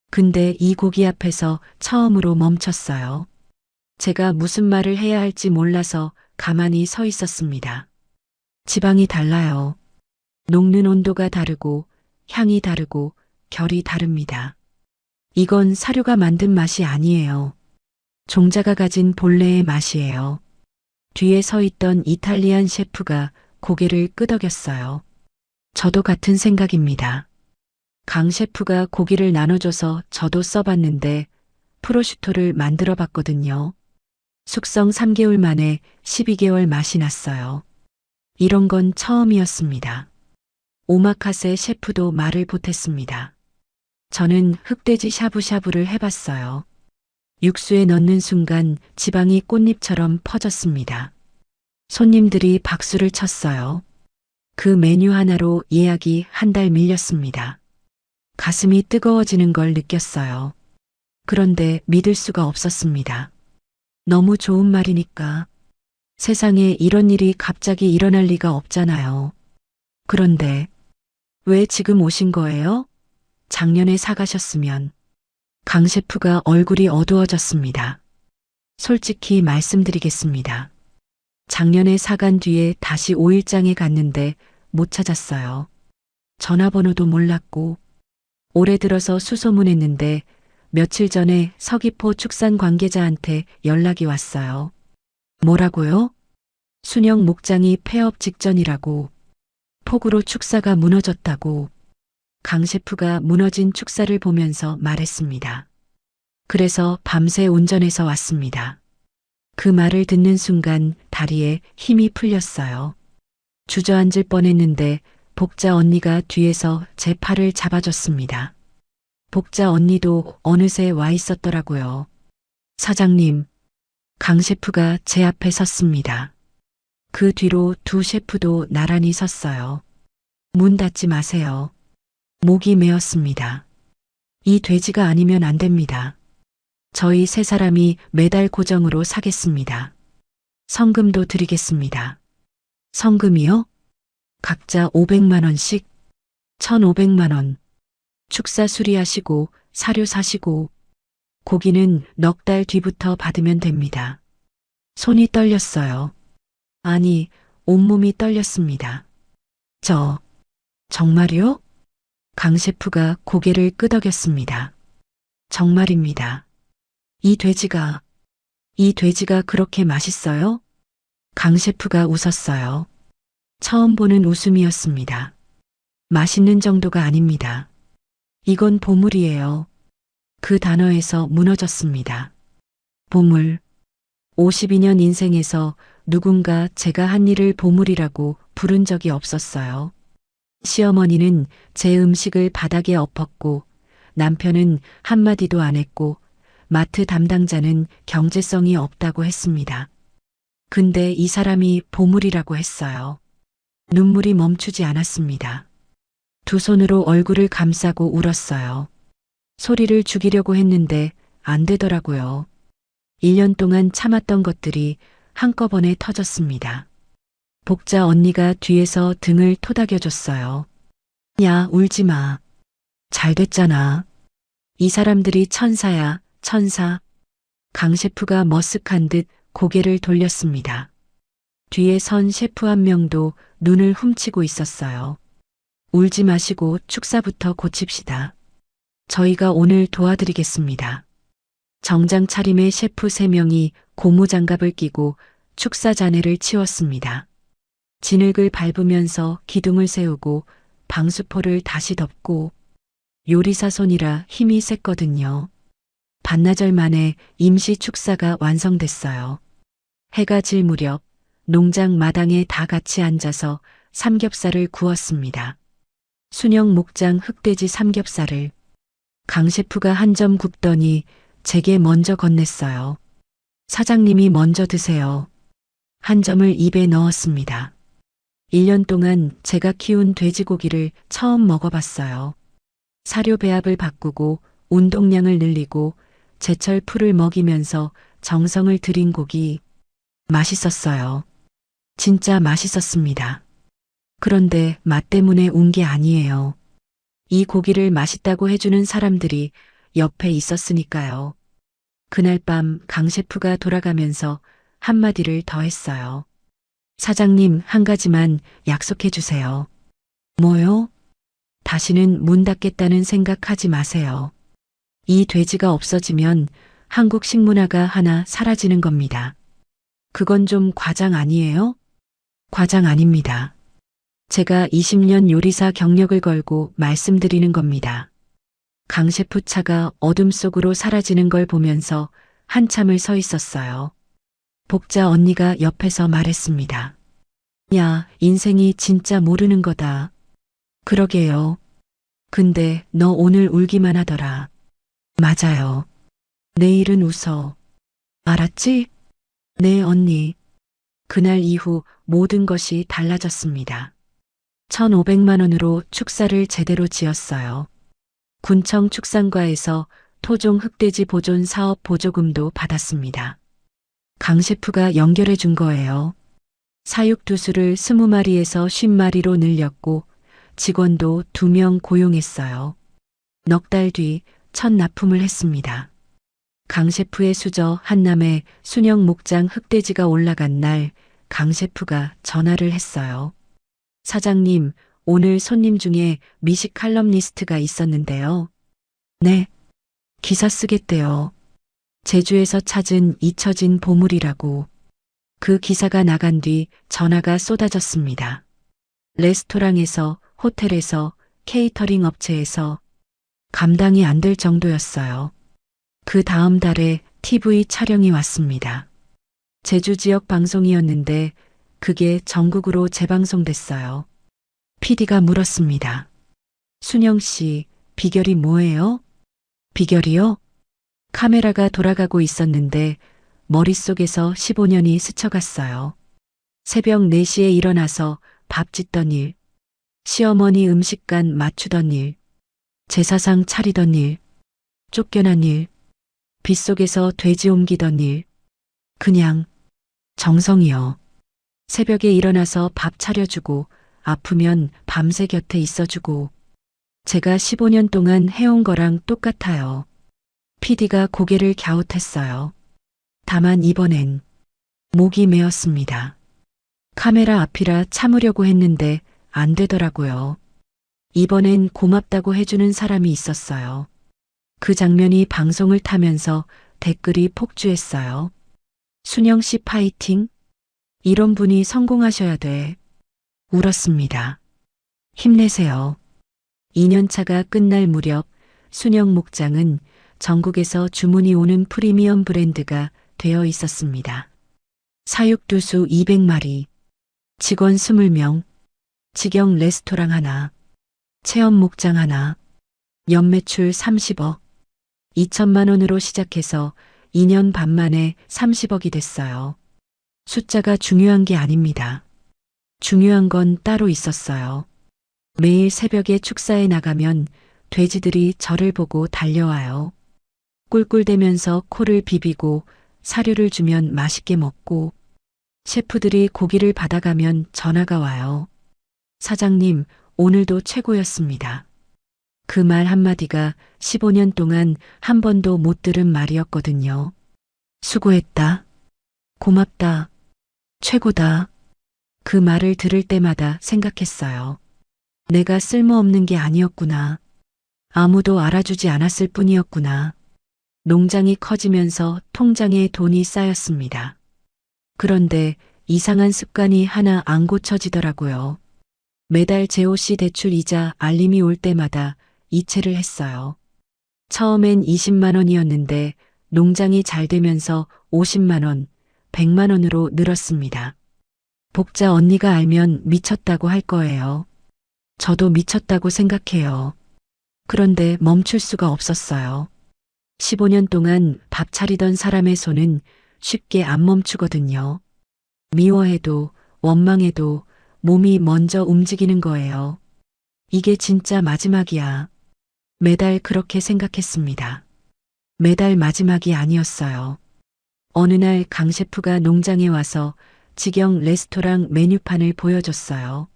근데 이 고기 앞에서 처음으로 멈췄어요. 제가 무슨 말을 해야 할지 몰라서 가만히 서 있었습니다. 지방이 달라요. 녹는 온도가 다르고, 향이 다르고, 결이 다릅니다. 이건 사료가 만든 맛이 아니에요. 종자가 가진 본래의 맛이에요. 뒤에 서 있던 이탈리안 셰프가 고개를 끄덕였어요. 저도 같은 생각입니다. 강 셰프가 고기를 나눠줘서 저도 써봤는데 프로슈토를 만들어 봤거든요. 숙성 3개월 만에 12개월 맛이 났어요. 이런 건 처음이었습니다. 오마카세 셰프도 말을 보탰습니다. 저는 흑돼지 샤브샤브를 해봤어요. 육수에 넣는 순간 지방이 꽃잎처럼 퍼졌습니다. 손님들이 박수를 쳤어요. 그 메뉴 하나로 예약이 한 달 밀렸습니다. 가슴이 뜨거워지는 걸 느꼈어요. 그런데 믿을 수가 없었습니다. 너무 좋은 말이니까. 세상에 이런 일이 갑자기 일어날 리가 없잖아요. 그런데 왜 지금 오신 거예요? 작년에 사가셨으면. 강 셰프가 얼굴이 어두워졌습니다. 솔직히 말씀드리겠습니다. 작년에 사간 뒤에 다시 5일장에 갔는데 못 찾았어요. 전화번호도 몰랐고 올해 들어서 수소문했는데 며칠 전에 서귀포 축산 관계자한테 연락이 왔어요. 뭐라고요? 순영 목장이 폐업 직전이라고. 폭우로 축사가 무너졌다고. 강 셰프가 무너진 축사를 보면서 말했습니다. 그래서 밤새 운전해서 왔습니다. 그 말을 듣는 순간 다리에 힘이 풀렸어요. 주저앉을 뻔했는데 복자 언니가 뒤에서 제 팔을 잡아줬습니다. 복자 언니도 어느새 와 있었더라고요. 사장님, 강 셰프가 제 앞에 섰습니다. 그 뒤로 두 셰프도 나란히 섰어요. 문 닫지 마세요. 목이 메었습니다. 이 돼지가 아니면 안 됩니다. 저희 세 사람이 매달 고정으로 사겠습니다. 성금도 드리겠습니다. 성금이요? 각자 500만 원씩? 1,500만 원. 축사 수리하시고 사료 사시고 고기는 넉 달 뒤부터 받으면 됩니다. 손이 떨렸어요. 아니, 온몸이 떨렸습니다. 정말요? 강 셰프가 고개를 끄덕였습니다. 정말입니다. 이 돼지가 그렇게 맛있어요? 강 셰프가 웃었어요. 처음 보는 웃음이었습니다. 맛있는 정도가 아닙니다. 이건 보물이에요. 그 단어에서 무너졌습니다. 보물. 52년 인생에서 누군가 제가 한 일을 보물이라고 부른 적이 없었어요. 시어머니는 제 음식을 바닥에 엎었고 남편은 한마디도 안 했고 마트 담당자는 경제성이 없다고 했습니다. 근데 이 사람이 보물이라고 했어요. 눈물이 멈추지 않았습니다. 두 손으로 얼굴을 감싸고 울었어요. 소리를 죽이려고 했는데 안 되더라고요. 1년 동안 참았던 것들이 한꺼번에 터졌습니다. 복자 언니가 뒤에서 등을 토닥여줬어요. 야, 울지 마. 잘 됐잖아. 이 사람들이 천사야, 천사. 강 셰프가 머쓱한 듯 고개를 돌렸습니다. 뒤에 선 셰프 한 명도 눈을 훔치고 있었어요. 울지 마시고 축사부터 고칩시다. 저희가 오늘 도와드리겠습니다. 정장 차림의 셰프 3명이 고무장갑을 끼고 축사 잔해를 치웠습니다. 진흙을 밟으면서 기둥을 세우고 방수포를 다시 덮고 요리사 손이라 힘이 셌거든요. 반나절 만에 임시 축사가 완성됐어요. 해가 질 무렵 농장 마당에 다 같이 앉아서 삼겹살을 구웠습니다. 순영 목장 흑돼지 삼겹살을. 강 셰프가 한 점 굽더니 제게 먼저 건넸어요. 사장님이 먼저 드세요. 한 점을 입에 넣었습니다. 1년 동안 제가 키운 돼지고기를 처음 먹어봤어요. 사료 배합을 바꾸고 운동량을 늘리고 제철 풀을 먹이면서 정성을 들인 고기 맛있었어요. 진짜 맛있었습니다. 그런데 맛 때문에 운 게 아니에요. 이 고기를 맛있다고 해주는 사람들이 옆에 있었으니까요. 그날 밤 강 셰프가 돌아가면서 한마디를 더 했어요. 사장님, 한 가지만 약속해 주세요. 뭐요? 다시는 문 닫겠다는 생각하지 마세요. 이 돼지가 없어지면 한국 식문화가 하나 사라지는 겁니다. 그건 좀 과장 아니에요? 과장 아닙니다. 제가 20년 요리사 경력을 걸고 말씀드리는 겁니다. 강 셰프 차가 어둠 속으로 사라지는 걸 보면서 한참을 서 있었어요. 복자 언니가 옆에서 말했습니다. 야, 인생이 진짜 모르는 거다. 그러게요. 근데 너 오늘 울기만 하더라. 맞아요. 내일은 웃어. 알았지? 네, 언니. 그날 이후 모든 것이 달라졌습니다. 1,500만 원으로 축사를 제대로 지었어요. 군청 축산과에서 토종 흑돼지 보존 사업 보조금도 받았습니다. 강 셰프가 연결해 준 거예요. 사육 두수를 20마리에서 50마리로 늘렸고 직원도 2명 고용했어요. 넉 달 뒤 첫 납품을 했습니다. 강 셰프의 수저 한남에 순영 목장 흑돼지가 올라간 날 강 셰프가 전화를 했어요. 사장님, 오늘 손님 중에 미식 칼럼니스트가 있었는데요. 네, 기사 쓰겠대요. 제주에서 찾은 잊혀진 보물이라고. 그 기사가 나간 뒤 전화가 쏟아졌습니다. 레스토랑에서, 호텔에서, 케이터링 업체에서 감당이 안 될 정도였어요. 그 다음 달에 TV 촬영이 왔습니다. 제주 지역 방송이었는데 그게 전국으로 재방송됐어요. PD가 물었습니다. 순영 씨, 비결이 뭐예요? 비결이요? 카메라가 돌아가고 있었는데 머릿속에서 15년이 스쳐갔어요. 새벽 4시에 일어나서 밥 짓던 일, 시어머니 음식간 맞추던 일, 제사상 차리던 일, 쫓겨난 일, 빗속에서 돼지 옮기던 일, 그냥 정성이요. 새벽에 일어나서 밥 차려주고 아프면 밤새 곁에 있어주고 제가 15년 동안 해온 거랑 똑같아요. PD가 고개를 갸웃했어요. 다만 이번엔 목이 메었습니다. 카메라 앞이라 참으려고 했는데 안 되더라고요. 이번엔 고맙다고 해주는 사람이 있었어요. 그 장면이 방송을 타면서 댓글이 폭주했어요. 순영 씨 파이팅? 이런 분이 성공하셔야 돼. 울었습니다. 힘내세요. 2년차가 끝날 무렵 순영 목장은 전국에서 주문이 오는 프리미엄 브랜드가 되어 있었습니다. 사육두수 200마리, 직원 20명, 직영 레스토랑 하나, 체험 목장 하나, 연매출 30억, 2천만 원으로 시작해서 2년 반 만에 30억이 됐어요. 숫자가 중요한 게 아닙니다. 중요한 건 따로 있었어요. 매일 새벽에 축사에 나가면 돼지들이 저를 보고 달려와요. 꿀꿀대면서 코를 비비고 사료를 주면 맛있게 먹고 셰프들이 고기를 받아가면 전화가 와요. 사장님, 오늘도 최고였습니다. 그 말 한마디가 15년 동안 한 번도 못 들은 말이었거든요. 수고했다. 고맙다. 최고다. 그 말을 들을 때마다 생각했어요. 내가 쓸모없는 게 아니었구나. 아무도 알아주지 않았을 뿐이었구나. 농장이 커지면서 통장에 돈이 쌓였습니다. 그런데 이상한 습관이 하나 안 고쳐지더라고요. 매달 제오씨 대출 이자 알림이 올 때마다 이체를 했어요. 처음엔 20만 원이었는데 농장이 잘 되면서 50만 원, 100만 원으로 늘었습니다. 복자 언니가 알면 미쳤다고 할 거예요. 저도 미쳤다고 생각해요. 그런데 멈출 수가 없었어요. 15년 동안 밥 차리던 사람의 손은 쉽게 안 멈추거든요. 미워해도 원망해도 몸이 먼저 움직이는 거예요. 이게 진짜 마지막이야. 매달 그렇게 생각했습니다. 매달 마지막이 아니었어요. 어느 날 강 셰프가 농장에 와서 직영 레스토랑 메뉴판을 보여줬어요.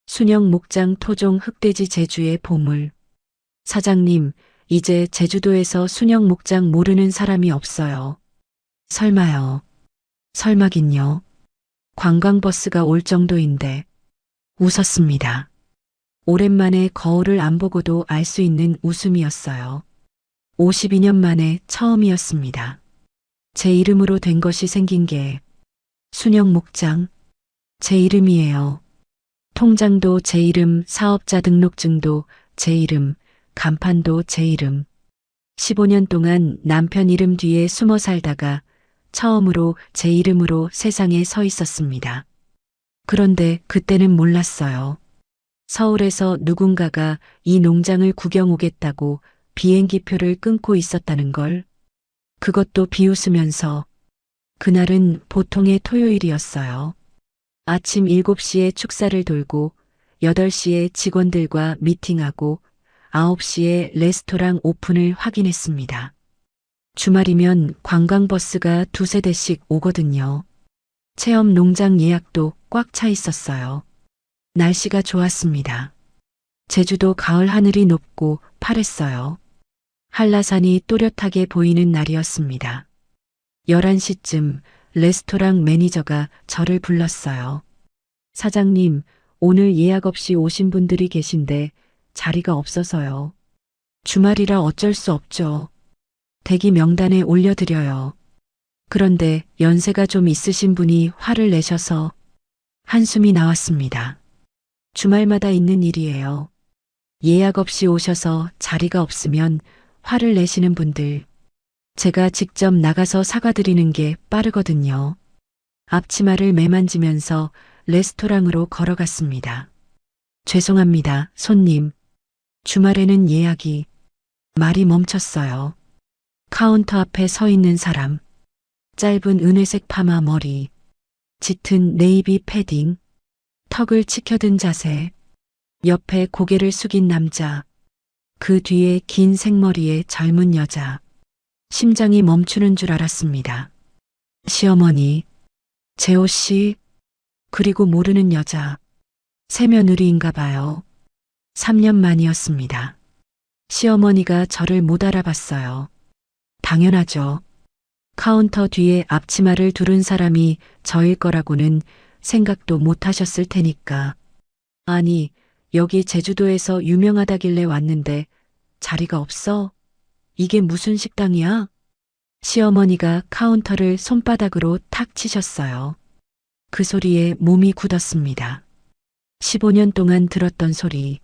순영 목장 토종 흑돼지 제주의 보물. 사장님, 이제 제주도에서 순영 목장 모르는 사람이 없어요. 설마요. 설마긴요. 관광버스가 올 정도인데. 웃었습니다. 오랜만에 거울을 안 보고도 알 수 있는 웃음이었어요. 52년 만에 처음이었습니다. 제 이름으로 된 것이 생긴 게 순영 목장. 제 이름이에요. 통장도 제 이름, 사업자 등록증도 제 이름, 간판도 제 이름. 15년 동안 남편 이름 뒤에 숨어 살다가 처음으로 제 이름으로 세상에 서 있었습니다. 그런데 그때는 몰랐어요. 서울에서 누군가가 이 농장을 구경 오겠다고 비행기표를 끊고 있었다는 걸. 그것도 비웃으면서. 그날은 보통의 토요일이었어요. 아침 7시에 축사를 돌고 8시에 직원들과 미팅하고 9시에 레스토랑 오픈을 확인했습니다. 주말이면 관광버스가 두세 대씩 오거든요. 체험 농장 예약도 꽉 차 있었어요. 날씨가 좋았습니다. 제주도 가을 하늘이 높고 파랬어요. 한라산이 또렷하게 보이는 날이었습니다. 11시쯤 레스토랑 매니저가 저를 불렀어요. 사장님, 오늘 예약 없이 오신 분들이 계신데 자리가 없어서요. 주말이라 어쩔 수 없죠. 대기 명단에 올려드려요. 그런데 연세가 좀 있으신 분이 화를 내셔서 한숨이 나왔습니다. 주말마다 있는 일이에요. 예약 없이 오셔서 자리가 없으면 화를 내시는 분들. 제가 직접 나가서 사과드리는 게 빠르거든요. 앞치마를 매만지면서 레스토랑으로 걸어갔습니다. 죄송합니다, 손님. 주말에는 예약이. 말이 멈췄어요. 카운터 앞에 서 있는 사람. 짧은 은회색 파마 머리. 짙은 네이비 패딩. 턱을 치켜든 자세. 옆에 고개를 숙인 남자. 그 뒤에 긴 생머리의 젊은 여자. 심장이 멈추는 줄 알았습니다. 시어머니, 재호 씨, 그리고 모르는 여자. 세며느리인가 봐요. 3년 만이었습니다. 시어머니가 저를 못 알아봤어요. 당연하죠. 카운터 뒤에 앞치마를 두른 사람이 저일 거라고는 생각도 못 하셨을 테니까. 아니, 여기 제주도에서 유명하다길래 왔는데 자리가 없어? 이게 무슨 식당이야? 시어머니가 카운터를 손바닥으로 탁 치셨어요. 그 소리에 몸이 굳었습니다. 15년 동안 들었던 소리,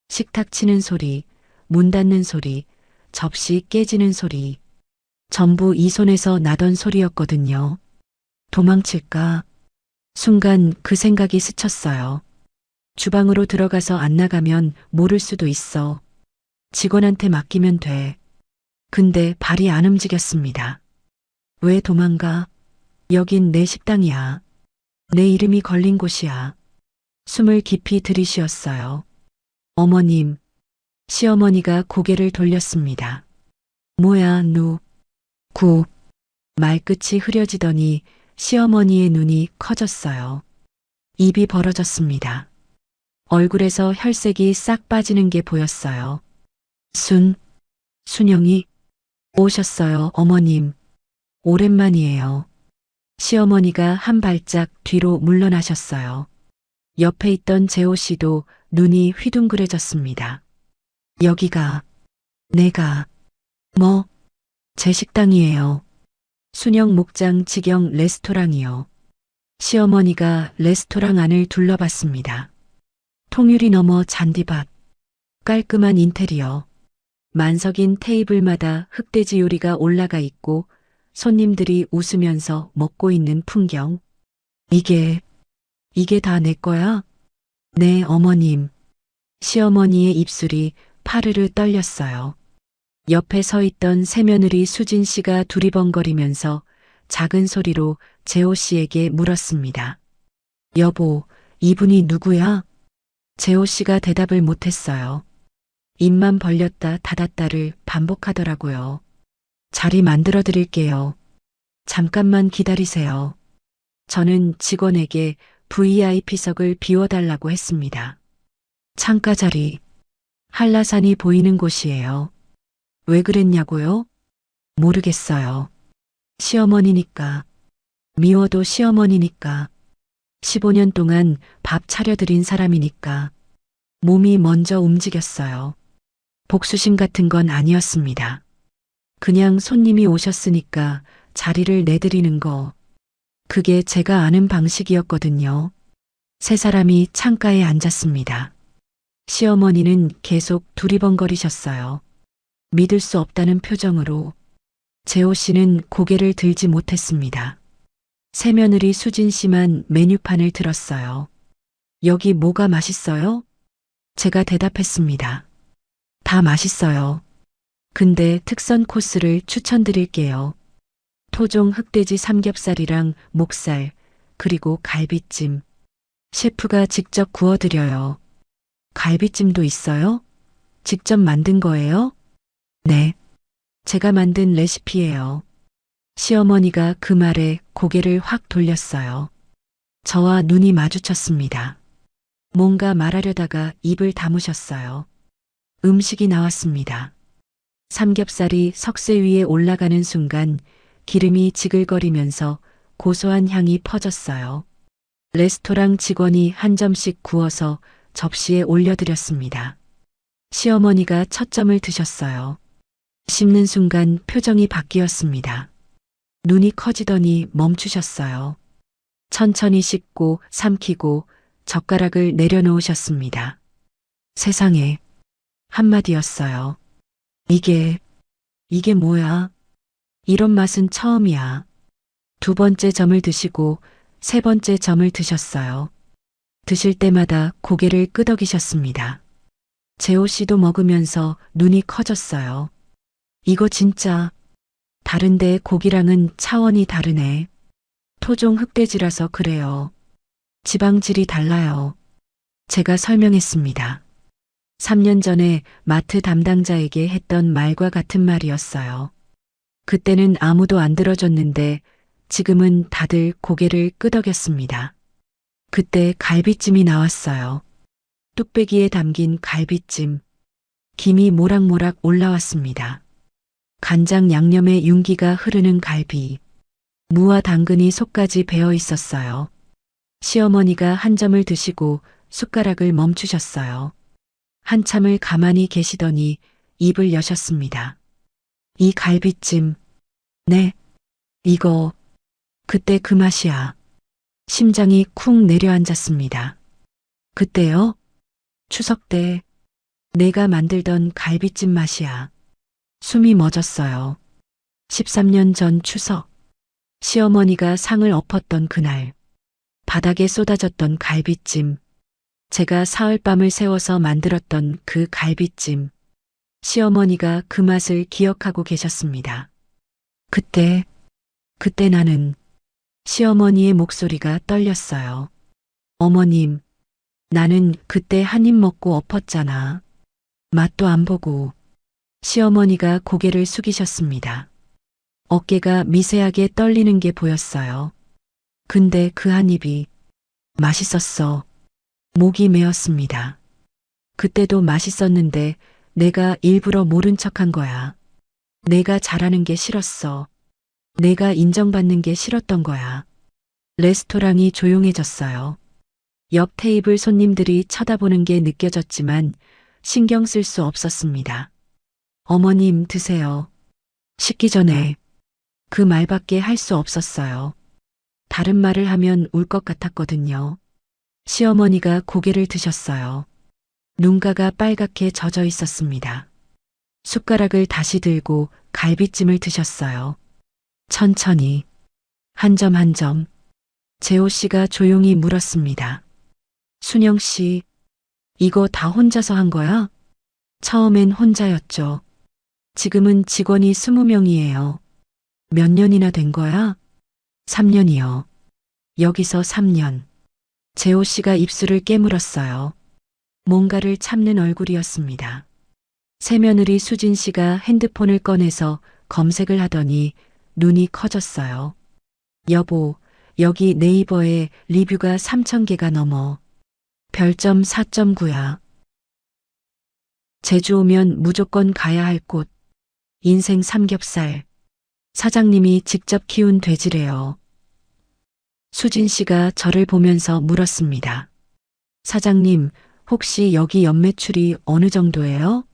식탁 치는 소리, 문 닫는 소리, 접시 깨지는 소리, 전부 이 손에서 나던 소리였거든요. 도망칠까? 순간 그 생각이 스쳤어요. 주방으로 들어가서 안 나가면 모를 수도 있어. 직원한테 맡기면 돼. 근데 발이 안 움직였습니다. 왜 도망가? 여긴 내 식당이야. 내 이름이 걸린 곳이야. 숨을 깊이 들이쉬었어요. 어머님. 시어머니가 고개를 돌렸습니다. 뭐야, 구. 말끝이 흐려지더니 시어머니의 눈이 커졌어요. 입이 벌어졌습니다. 얼굴에서 혈색이 싹 빠지는 게 보였어요. 순영이 오셨어요, 어머님. 오랜만이에요. 시어머니가 한 발짝 뒤로 물러나셨어요. 옆에 있던 재호 씨도 눈이 휘둥그레졌습니다. 여기가 제 식당이에요. 순영 목장 직영 레스토랑이요. 시어머니가 레스토랑 안을 둘러봤습니다. 통유리 너머 잔디밭, 깔끔한 인테리어, 만석인 테이블마다 흑돼지 요리가 올라가 있고 손님들이 웃으면서 먹고 있는 풍경. 이게 다 내 거야? 네, 어머님. 시어머니의 입술이 파르르 떨렸어요. 옆에 서 있던 새며느리 수진 씨가 두리번거리면서 작은 소리로 재호 씨에게 물었습니다. 여보, 이분이 누구야? 재호 씨가 대답을 못했어요. 입만 벌렸다 닫았다를 반복하더라고요. 자리 만들어 드릴게요. 잠깐만 기다리세요. 저는 직원에게 VIP석을 비워달라고 했습니다. 창가 자리, 한라산이 보이는 곳이에요. 왜 그랬냐고요? 모르겠어요. 시어머니니까. 미워도 시어머니니까. 15년 동안 밥 차려드린 사람이니까. 몸이 먼저 움직였어요. 복수심 같은 건 아니었습니다. 그냥 손님이 오셨으니까 자리를 내드리는 거. 그게 제가 아는 방식이었거든요. 세 사람이 창가에 앉았습니다. 시어머니는 계속 두리번거리셨어요. 믿을 수 없다는 표정으로. 재호 씨는 고개를 들지 못했습니다. 새며느리 수진 씨만 메뉴판을 들었어요. 여기 뭐가 맛있어요? 제가 대답했습니다. 다 맛있어요. 근데 특선 코스를 추천드릴게요. 토종 흑돼지 삼겹살이랑 목살, 그리고 갈비찜. 셰프가 직접 구워드려요. 갈비찜도 있어요? 직접 만든 거예요? 네. 제가 만든 레시피예요. 시어머니가 그 말에 고개를 확 돌렸어요. 저와 눈이 마주쳤습니다. 뭔가 말하려다가 입을 다무셨어요. 음식이 나왔습니다. 삼겹살이 석쇠 위에 올라가는 순간 기름이 지글거리면서 고소한 향이 퍼졌어요. 레스토랑 직원이 한 점씩 구워서 접시에 올려드렸습니다. 시어머니가 첫 점을 드셨어요. 씹는 순간 표정이 바뀌었습니다. 눈이 커지더니 멈추셨어요. 천천히 씹고 삼키고 젓가락을 내려놓으셨습니다. 세상에, 한마디였어요. 이게 뭐야? 이런 맛은 처음이야. 두 번째 점을 드시고 세 번째 점을 드셨어요. 드실 때마다 고개를 끄덕이셨습니다. 재호 씨도 먹으면서 눈이 커졌어요. 이거 진짜 다른데 고기랑은 차원이 다르네. 토종 흑돼지라서 그래요. 지방질이 달라요. 제가 설명했습니다. 3년 전에 마트 담당자에게 했던 말과 같은 말이었어요. 그때는 아무도 안 들어줬는데 지금은 다들 고개를 끄덕였습니다. 그때 갈비찜이 나왔어요. 뚝배기에 담긴 갈비찜. 김이 모락모락 올라왔습니다. 간장 양념의 윤기가 흐르는 갈비. 무와 당근이 속까지 배어 있었어요. 시어머니가 한 점을 드시고 숟가락을 멈추셨어요. 한참을 가만히 계시더니 입을 여셨습니다. 이 갈비찜. 네. 이거. 그때 그 맛이야. 심장이 쿵 내려앉았습니다. 그때요? 추석 때 내가 만들던 갈비찜 맛이야. 숨이 멎었어요. 13년 전 추석. 시어머니가 상을 엎었던 그날. 바닥에 쏟아졌던 갈비찜. 제가 사흘밤을 새워서 만들었던 그 갈비찜. 시어머니가 그 맛을 기억하고 계셨습니다. 그때 나는 시어머니의 목소리가 떨렸어요. 어머님, 나는 그때 한 입 먹고 엎었잖아. 맛도 안 보고. 시어머니가 고개를 숙이셨습니다. 어깨가 미세하게 떨리는 게 보였어요. 근데 그 한 입이 맛있었어. 목이 메었습니다. 그때도 맛있었는데 내가 일부러 모른 척한 거야. 내가 잘하는 게 싫었어. 내가 인정받는 게 싫었던 거야. 레스토랑이 조용해졌어요. 옆 테이블 손님들이 쳐다보는 게 느껴졌지만 신경 쓸 수 없었습니다. 어머님 드세요. 식기 전에 그 말밖에 할 수 없었어요. 다른 말을 하면 울 것 같았거든요. 시어머니가 고개를 드셨어요. 눈가가 빨갛게 젖어 있었습니다. 숟가락을 다시 들고 갈비찜을 드셨어요. 천천히, 한 점 한 점. 재호 씨가 조용히 물었습니다. 순영 씨, 이거 다 혼자서 한 거야? 처음엔 혼자였죠. 지금은 직원이 20명이에요. 몇 년이나 된 거야? 3년이요. 여기서 3년. 재호 씨가 입술을 깨물었어요. 뭔가를 참는 얼굴이었습니다. 새며느리 수진 씨가 핸드폰을 꺼내서 검색을 하더니 눈이 커졌어요. 여보, 여기 네이버에 리뷰가 3,000개가 넘어. 별점 4.9야. 제주 오면 무조건 가야 할 곳. 인생 삼겹살. 사장님이 직접 키운 돼지래요. 수진 씨가 저를 보면서 물었습니다. 사장님, 혹시 여기 연매출이 어느 정도예요?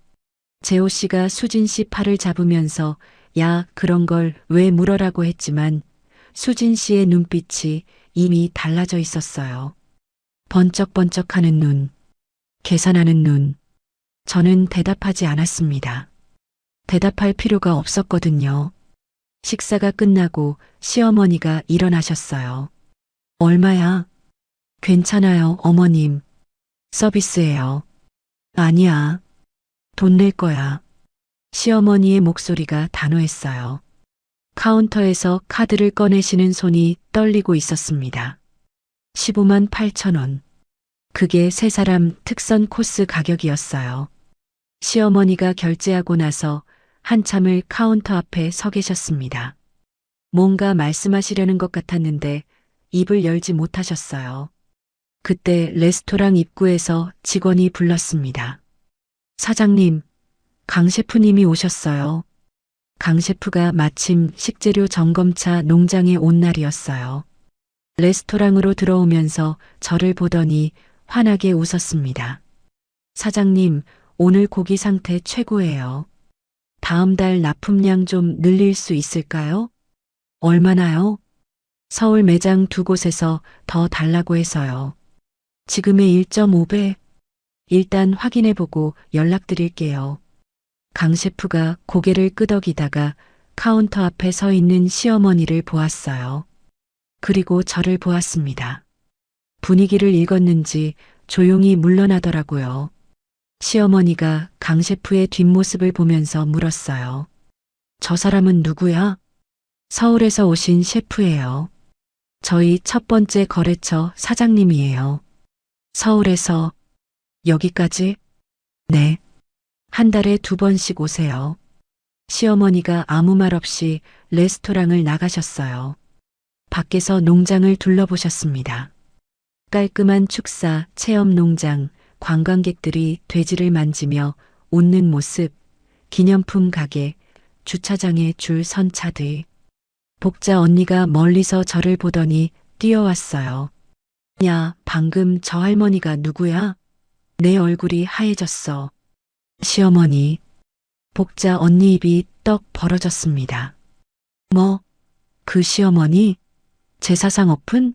재호 씨가 수진 씨 팔을 잡으면서 야, 그런 걸 왜 물어라고 했지만 수진 씨의 눈빛이 이미 달라져 있었어요. 번쩍번쩍하는 눈, 계산하는 눈. 저는 대답하지 않았습니다. 대답할 필요가 없었거든요. 식사가 끝나고 시어머니가 일어나셨어요. 얼마야? 괜찮아요, 어머님. 서비스예요. 아니야. 돈 낼 거야. 시어머니의 목소리가 단호했어요. 카운터에서 카드를 꺼내시는 손이 떨리고 있었습니다. 15만 8천 원. 그게 세 사람 특선 코스 가격이었어요. 시어머니가 결제하고 나서 한참을 카운터 앞에 서 계셨습니다. 뭔가 말씀하시려는 것 같았는데 입을 열지 못하셨어요. 그때 레스토랑 입구에서 직원이 불렀습니다. 사장님, 강 셰프님이 오셨어요. 강 셰프가 마침 식재료 점검차 농장에 온 날이었어요. 레스토랑으로 들어오면서 저를 보더니 환하게 웃었습니다. 사장님, 오늘 고기 상태 최고예요. 다음 달 납품량 좀 늘릴 수 있을까요? 얼마나요? 서울 매장 2곳에서 더 달라고 해서요. 지금의 1.5배? 일단 확인해보고 연락드릴게요. 강 셰프가 고개를 끄덕이다가 카운터 앞에 서 있는 시어머니를 보았어요. 그리고 저를 보았습니다. 분위기를 읽었는지 조용히 물러나더라고요. 시어머니가 강 셰프의 뒷모습을 보면서 물었어요. 저 사람은 누구야? 서울에서 오신 셰프예요. 저희 첫 번째 거래처 사장님이에요. 서울에서 여기까지? 네. 한 달에 2번씩 오세요. 시어머니가 아무 말 없이 레스토랑을 나가셨어요. 밖에서 농장을 둘러보셨습니다. 깔끔한 축사, 체험 농장, 관광객들이 돼지를 만지며 웃는 모습, 기념품 가게, 주차장에 줄 선 차들. 복자 언니가 멀리서 저를 보더니 뛰어왔어요. 야, 방금 저 할머니가 누구야? 내 얼굴이 하얘졌어. 시어머니. 복자 언니 입이 떡 벌어졌습니다. 뭐? 그 시어머니? 제사상 엎은?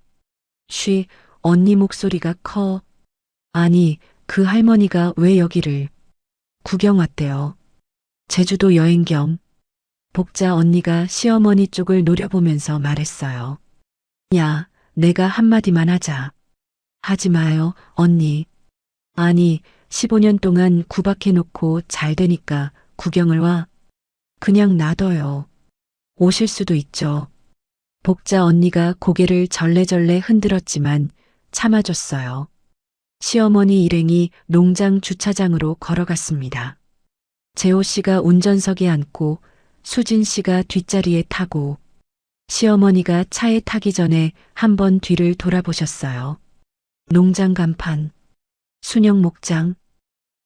쉬, 언니 목소리가 커. 아니, 그 할머니가 왜 여기를 구경 왔대요. 제주도 여행 겸. 복자 언니가 시어머니 쪽을 노려보면서 말했어요. 야, 내가 한마디만 하자. 하지 마요, 언니. 아니, 15년 동안 구박해놓고 잘 되니까 구경을 와. 그냥 놔둬요. 오실 수도 있죠. 복자 언니가 고개를 절레절레 흔들었지만 참아줬어요. 시어머니 일행이 농장 주차장으로 걸어갔습니다. 재호 씨가 운전석에 앉고 수진 씨가 뒷자리에 타고 시어머니가 차에 타기 전에 한번 뒤를 돌아보셨어요. 농장 간판, 순영 목장.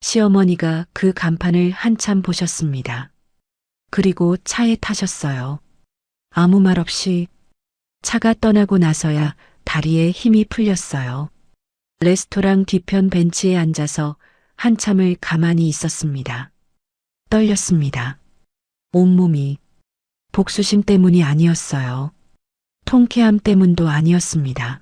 시어머니가 그 간판을 한참 보셨습니다. 그리고 차에 타셨어요. 아무 말 없이 차가 떠나고 나서야 다리에 힘이 풀렸어요. 레스토랑 뒤편 벤치에 앉아서 한참을 가만히 있었습니다. 떨렸습니다. 온몸이. 복수심 때문이 아니었어요. 통쾌함 때문도 아니었습니다.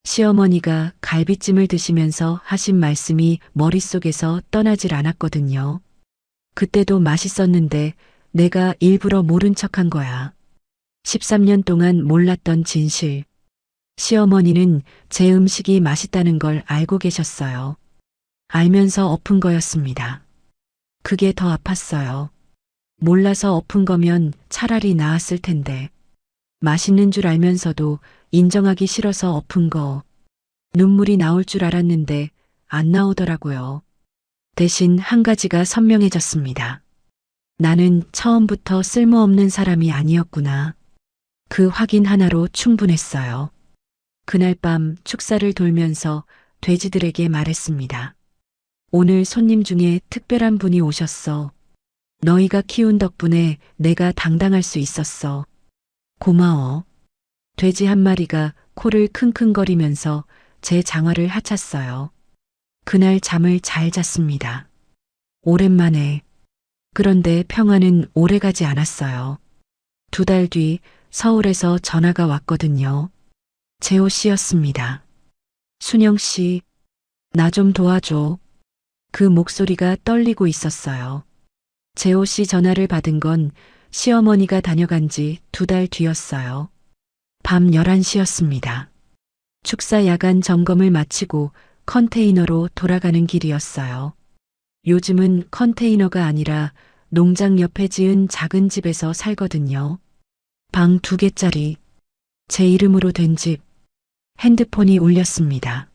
시어머니가 갈비찜을 드시면서 하신 말씀이 머릿속에서 떠나질 않았거든요. 그때도 맛있었는데 내가 일부러 모른 척한 거야. 13년 동안 몰랐던 진실. 시어머니는 제 음식이 맛있다는 걸 알고 계셨어요. 알면서 엎은 거였습니다. 그게 더 아팠어요. 몰라서 엎은 거면 차라리 나았을 텐데. 맛있는 줄 알면서도 인정하기 싫어서 엎은 거. 눈물이 나올 줄 알았는데 안 나오더라고요. 대신 한 가지가 선명해졌습니다. 나는 처음부터 쓸모없는 사람이 아니었구나. 그 확인 하나로 충분했어요. 그날 밤 축사를 돌면서 돼지들에게 말했습니다. 오늘 손님 중에 특별한 분이 오셨어. 너희가 키운 덕분에 내가 당당할 수 있었어. 고마워. 돼지 한 마리가 코를 킁킁거리면서 제 장화를 하찼어요. 그날 잠을 잘 잤습니다. 오랜만에. 그런데 평화는 오래가지 않았어요. 2달 뒤 서울에서 전화가 왔거든요. 재호 씨였습니다. 순영 씨, 나 좀 도와줘. 그 목소리가 떨리고 있었어요. 재호 씨 전화를 받은 건 시어머니가 다녀간 지 2달 뒤였어요. 밤 11시였습니다. 축사 야간 점검을 마치고 컨테이너로 돌아가는 길이었어요. 요즘은 컨테이너가 아니라 농장 옆에 지은 작은 집에서 살거든요. 방 2개짜리. 제 이름으로 된 집. 핸드폰이 울렸습니다.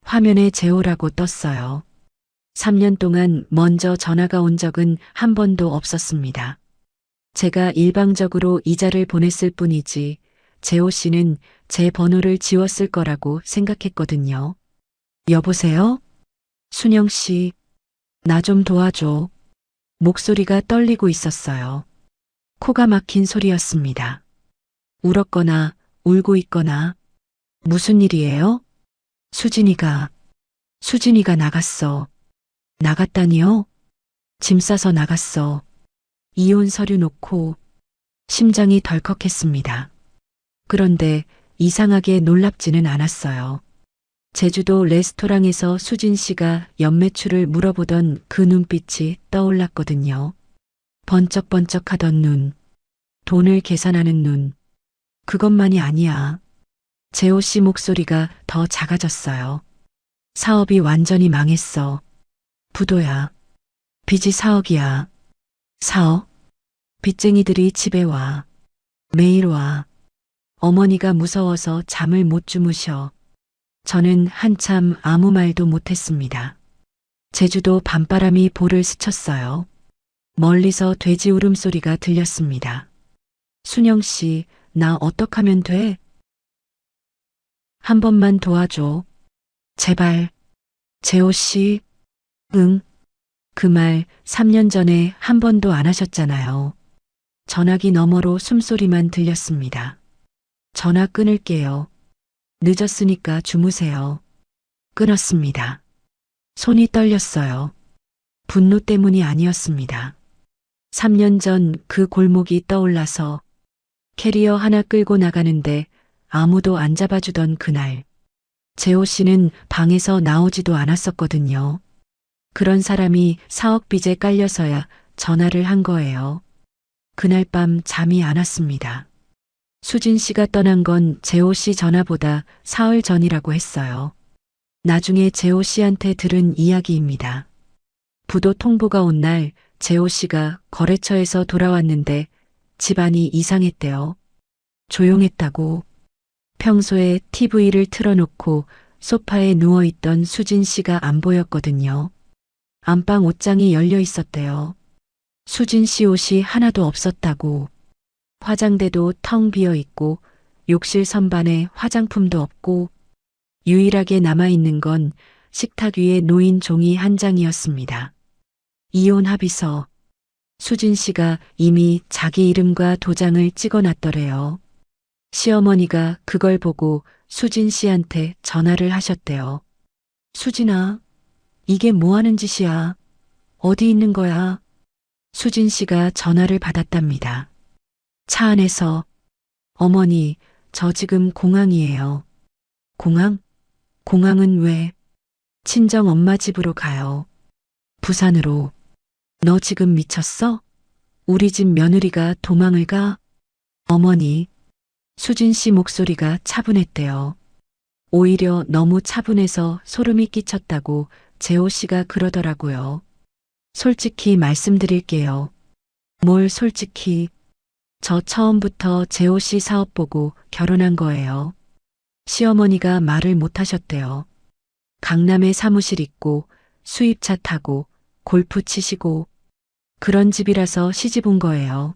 화면에 재호라고 떴어요. 3년 동안 먼저 전화가 온 적은 한 번도 없었습니다. 제가 일방적으로 이자를 보냈을 뿐이지 재호 씨는 제 번호를 지웠을 거라고 생각했거든요. 여보세요? 순영 씨, 나 좀 도와줘. 목소리가 떨리고 있었어요. 코가 막힌 소리였습니다. 울었거나 울고 있거나. 무슨 일이에요? 수진이가 나갔어. 나갔다니요? 짐 싸서 나갔어. 이혼 서류 놓고. 심장이 덜컥했습니다. 그런데 이상하게 놀랍지는 않았어요. 제주도 레스토랑에서 수진 씨가 연매출을 물어보던 그 눈빛이 떠올랐거든요. 번쩍번쩍하던 눈. 돈을 계산하는 눈. 그것만이 아니야. 재호 씨 목소리가 더 작아졌어요. 사업이 완전히 망했어. 부도야. 빚이 4억이야. 4억? 빚쟁이들이 집에 와. 매일 와. 어머니가 무서워서 잠을 못 주무셔. 저는 한참 아무 말도 못했습니다. 제주도 밤바람이 볼을 스쳤어요. 멀리서 돼지 울음소리가 들렸습니다. 순영 씨, 나 어떡하면 돼? 한 번만 도와줘. 제발. 재호 씨. 응. 그 말 3년 전에 한 번도 안 하셨잖아요. 전화기 너머로 숨소리만 들렸습니다. 전화 끊을게요. 늦었으니까 주무세요. 끊었습니다. 손이 떨렸어요. 분노 때문이 아니었습니다. 3년 전 그 골목이 떠올라서 캐리어 하나 끌고 나가는데 아무도 안 잡아주던 그날. 재호 씨는 방에서 나오지도 않았었거든요. 그런 사람이 4억 빚에 깔려서야 전화를 한 거예요. 그날 밤 잠이 안 왔습니다. 수진 씨가 떠난 건 재호 씨 전화보다 사흘 전이라고 했어요. 나중에 재호 씨한테 들은 이야기입니다. 부도 통보가 온 날 재호 씨가 거래처에서 돌아왔는데 집안이 이상했대요. 조용했다고. 평소에 TV를 틀어놓고 소파에 누워있던 수진 씨가 안 보였거든요. 안방 옷장이 열려 있었대요. 수진 씨 옷이 하나도 없었다고. 화장대도 텅 비어 있고 욕실 선반에 화장품도 없고 유일하게 남아있는 건 식탁 위에 놓인 종이 한 장이었습니다. 이혼 합의서. 수진 씨가 이미 자기 이름과 도장을 찍어놨더래요. 시어머니가 그걸 보고 수진 씨한테 전화를 하셨대요. 수진아, 이게 뭐 하는 짓이야? 어디 있는 거야? 수진 씨가 전화를 받았답니다. 차 안에서, 어머니, 저 지금 공항이에요. 공항? 공항은 왜? 친정 엄마 집으로 가요. 부산으로. 너 지금 미쳤어? 우리 집 며느리가 도망을 가? 어머니. 수진 씨 목소리가 차분했대요. 오히려 너무 차분해서 소름이 끼쳤다고 재호 씨가 그러더라고요. 솔직히 말씀드릴게요. 뭘 솔직히. 저 처음부터 재호 씨 사업 보고 결혼한 거예요. 시어머니가 말을 못 하셨대요. 강남에 사무실 있고 수입차 타고 골프 치시고 그런 집이라서 시집 온 거예요.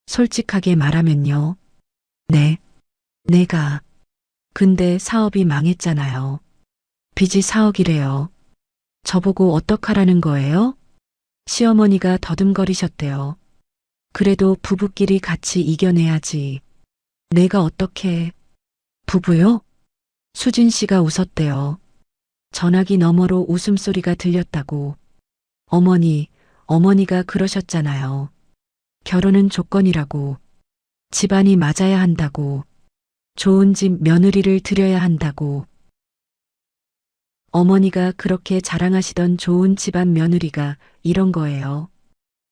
솔직하게 말하면요. 네, 내가. 근데 사업이 망했잖아요. 빚이 4억이래요. 저보고 어떡하라는 거예요? 시어머니가 더듬거리셨대요. 그래도 부부끼리 같이 이겨내야지. 내가 어떻게. 부부요? 수진 씨가 웃었대요. 전화기 너머로 웃음소리가 들렸다고. 어머니가 그러셨잖아요. 결혼은 조건이라고. 집안이 맞아야 한다고. 좋은 집 며느리를 들여야 한다고. 어머니가 그렇게 자랑하시던 좋은 집안 며느리가 이런 거예요.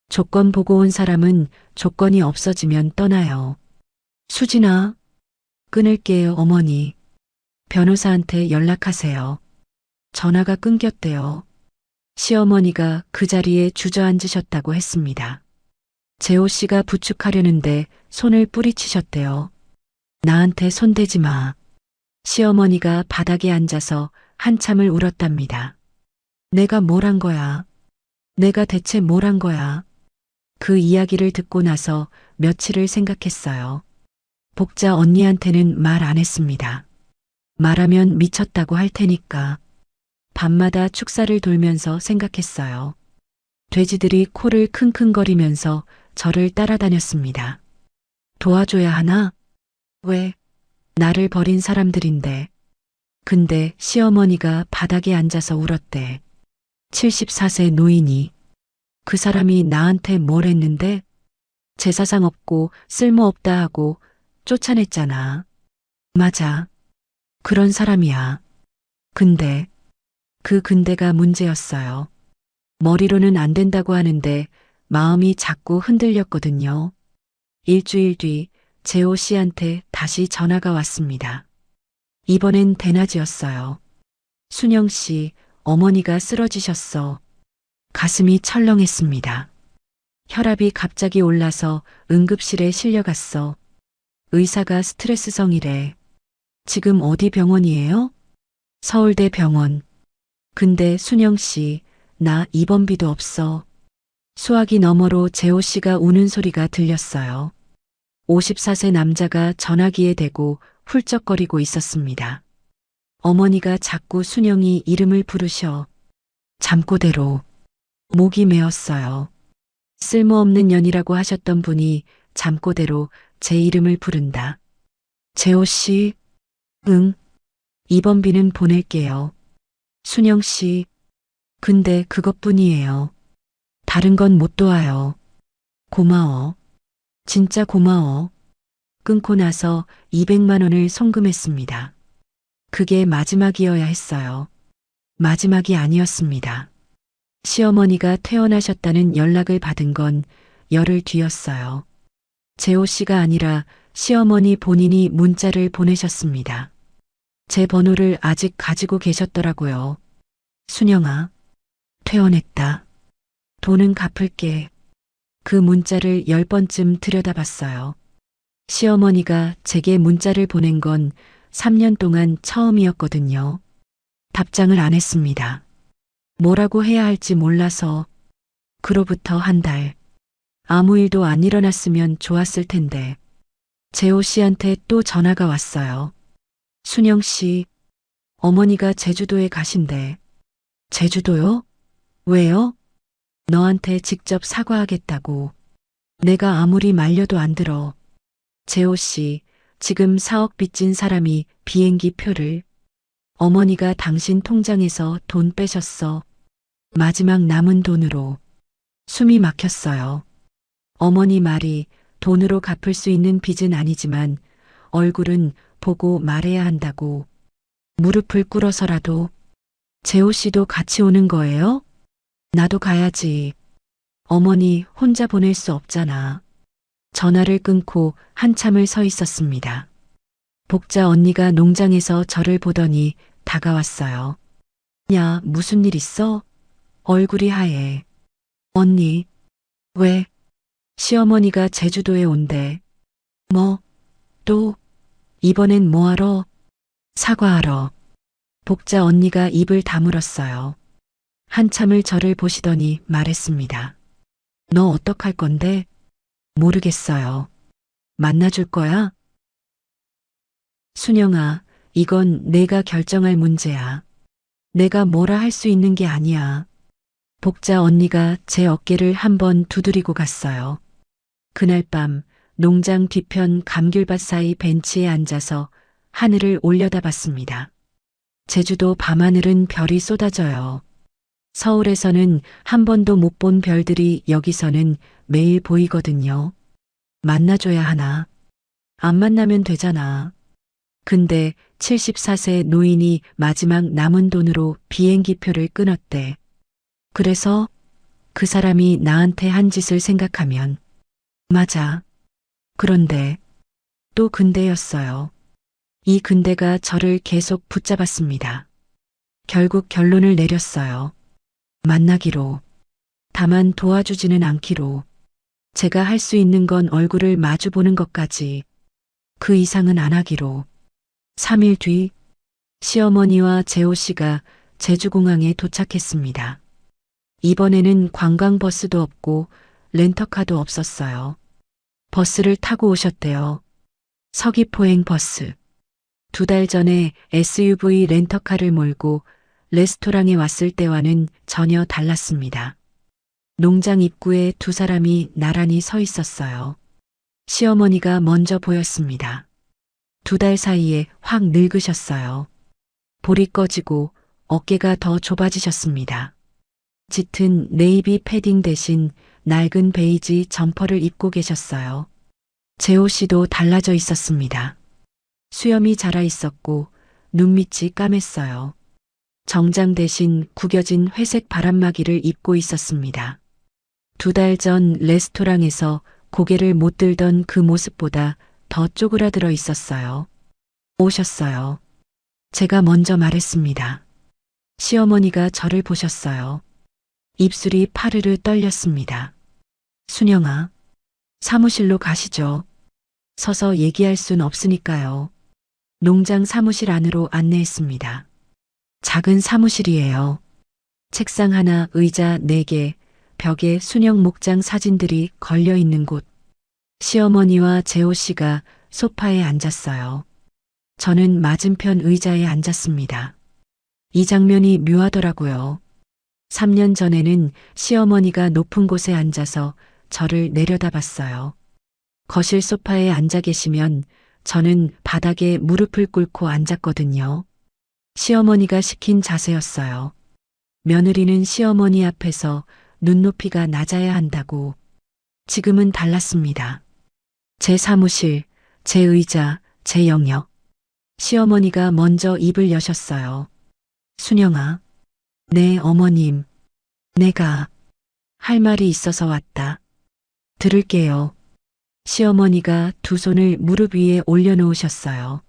조건 보고 온 사람은 조건이 없어지면 떠나요. 수진아, 끊을게요, 어머니. 변호사한테 연락하세요. 전화가 끊겼대요. 시어머니가 그 자리에 주저앉으셨다고 했습니다. 재호 씨가 부축하려는데 손을 뿌리치셨대요. 나한테 손대지 마. 시어머니가 바닥에 앉아서 한참을 울었답니다. 내가 뭘 한 거야? 내가 대체 뭘 한 거야? 그 이야기를 듣고 나서 며칠을 생각했어요. 복자 언니한테는 말 안 했습니다. 말하면 미쳤다고 할 테니까. 밤마다 축사를 돌면서 생각했어요. 돼지들이 코를 킁킁거리면서 저를 따라다녔습니다. 도와줘야 하나? 왜? 나를 버린 사람들인데. 근데 시어머니가 바닥에 앉아서 울었대. 74세 노인이. 그 사람이 나한테 뭘 했는데? 제사상 없고 쓸모없다 하고 쫓아냈잖아. 맞아. 그런 사람이야. 근데, 그 근데가 문제였어요. 머리로는 안 된다고 하는데 마음이 자꾸 흔들렸거든요. 일주일 뒤 재호 씨한테 다시 전화가 왔습니다. 이번엔 대낮이었어요. 순영 씨, 어머니가 쓰러지셨어. 가슴이 철렁했습니다. 혈압이 갑자기 올라서 응급실에 실려갔어. 의사가 스트레스성이래. 지금 어디 병원이에요? 서울대 병원. 근데 순영 씨, 나 입원비도 없어. 수화기 너머로 재호 씨가 우는 소리가 들렸어요. 54세 남자가 전화기에 대고 훌쩍거리고 있었습니다. 어머니가 자꾸 순영이 이름을 부르셔. 잠꼬대로. 목이 메었어요. 쓸모없는 년이라고 하셨던 분이 잠꼬대로 제 이름을 부른다. 재호 씨, 응. 입원비는 보낼게요. 순영 씨, 근데 그것뿐이에요. 다른 건 못 도와요. 고마워. 진짜 고마워. 끊고 나서 200만 원을 송금했습니다. 그게 마지막이어야 했어요. 마지막이 아니었습니다. 시어머니가 퇴원하셨다는 연락을 받은 건 열흘 뒤였어요. 재호 씨가 아니라 시어머니 본인이 문자를 보내셨습니다. 제 번호를 아직 가지고 계셨더라고요. 순영아, 퇴원했다. 돈은 갚을게. 그 문자를 10번쯤 들여다봤어요. 시어머니가 제게 문자를 보낸 건 3년 동안 처음이었거든요. 답장을 안 했습니다. 뭐라고 해야 할지 몰라서. 그로부터 한 달. 아무 일도 안 일어났으면 좋았을 텐데. 재호 씨한테 또 전화가 왔어요. 순영 씨, 어머니가 제주도에 가신대. 제주도요? 왜요? 너한테 직접 사과하겠다고. 내가 아무리 말려도 안 들어. 재호 씨, 지금 4억 빚진 사람이 비행기 표를. 어머니가 당신 통장에서 돈 빼셨어. 마지막 남은 돈으로. 숨이 막혔어요. 어머니 말이 돈으로 갚을 수 있는 빚은 아니지만 얼굴은 보고 말해야 한다고. 무릎을 꿇어서라도. 재호 씨도 같이 오는 거예요? 나도 가야지. 어머니 혼자 보낼 수 없잖아. 전화를 끊고 한참을 서 있었습니다. 복자 언니가 농장에서 저를 보더니 다가왔어요. 야, 무슨 일 있어? 얼굴이 하얘. 언니, 왜? 시어머니가 제주도에 온대. 뭐, 또, 이번엔 뭐하러? 사과하러. 복자 언니가 입을 다물었어요. 한참을 저를 보시더니 말했습니다. 너 어떡할 건데? 모르겠어요. 만나줄 거야? 순영아, 이건 내가 결정할 문제야. 내가 뭐라 할 수 있는 게 아니야. 복자 언니가 제 어깨를 한번 두드리고 갔어요. 그날 밤 농장 뒤편 감귤밭 사이 벤치에 앉아서 하늘을 올려다봤습니다. 제주도 밤하늘은 별이 쏟아져요. 서울에서는 한 번도 못 본 별들이 여기서는 매일 보이거든요. 만나줘야 하나? 안 만나면 되잖아. 근데 74세 노인이 마지막 남은 돈으로 비행기표를 끊었대. 그래서 그 사람이 나한테 한 짓을 생각하면 맞아. 그런데 또 근데였어요. 이 근데가 저를 계속 붙잡았습니다. 결국 결론을 내렸어요. 만나기로. 다만 도와주지는 않기로. 제가 할 수 있는 건 얼굴을 마주보는 것까지. 그 이상은 안 하기로. 3일 뒤 시어머니와 재호 씨가 제주공항에 도착했습니다. 이번에는 관광버스도 없고 렌터카도 없었어요. 버스를 타고 오셨대요. 서귀포행 버스. 2달 전에 SUV 렌터카를 몰고 레스토랑에 왔을 때와는 전혀 달랐습니다. 농장 입구에 2 사람이 나란히 서 있었어요. 시어머니가 먼저 보였습니다. 2달 사이에 확 늙으셨어요. 볼이 꺼지고 어깨가 더 좁아지셨습니다. 짙은 네이비 패딩 대신 낡은 베이지 점퍼를 입고 계셨어요. 재호 씨도 달라져 있었습니다. 수염이 자라 있었고 눈밑이 까맸어요. 정장 대신 구겨진 회색 바람막이를 입고 있었습니다. 2달 전 레스토랑에서 고개를 못 들던 그 모습보다 더 쪼그라들어 있었어요. 오셨어요. 제가 먼저 말했습니다. 시어머니가 저를 보셨어요. 입술이 파르르 떨렸습니다. 순영아, 사무실로 가시죠. 서서 얘기할 순 없으니까요. 농장 사무실 안으로 안내했습니다. 작은 사무실이에요. 책상 하나, 의자 4개, 벽에 순영 목장 사진들이 걸려 있는 곳. 시어머니와 재호 씨가 소파에 앉았어요. 저는 맞은편 의자에 앉았습니다. 이 장면이 묘하더라고요. 3년 전에는 시어머니가 높은 곳에 앉아서 저를 내려다봤어요. 거실 소파에 앉아 계시면 저는 바닥에 무릎을 꿇고 앉았거든요. 시어머니가 시킨 자세였어요. 며느리는 시어머니 앞에서 눈높이가 낮아야 한다고. 지금은 달랐습니다. 제 사무실, 제 의자, 제 영역. 시어머니가 먼저 입을 여셨어요. 순영아, 네 어머님, 내가 할 말이 있어서 왔다. 들을게요. 시어머니가 2 손을 무릎 위에 올려놓으셨어요.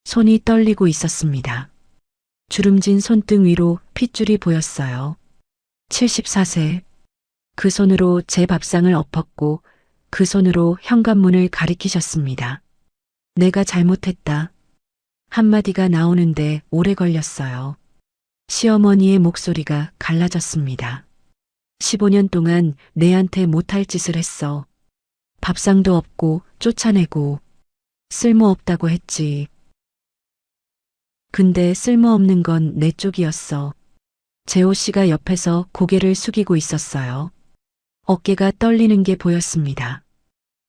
손이 떨리고 있었습니다. 주름진 손등 위로 핏줄이 보였어요. 74세. 그 손으로 제 밥상을 엎었고 그 손으로 현관문을 가리키셨습니다. 내가 잘못했다. 한마디가 나오는데 오래 걸렸어요. 시어머니의 목소리가 갈라졌습니다. 15년 동안 내한테 못할 짓을 했어. 밥상도 없고 쫓아내고 쓸모없다고 했지. 근데 쓸모없는 건 내 쪽이었어. 재호 씨가 옆에서 고개를 숙이고 있었어요. 어깨가 떨리는 게 보였습니다.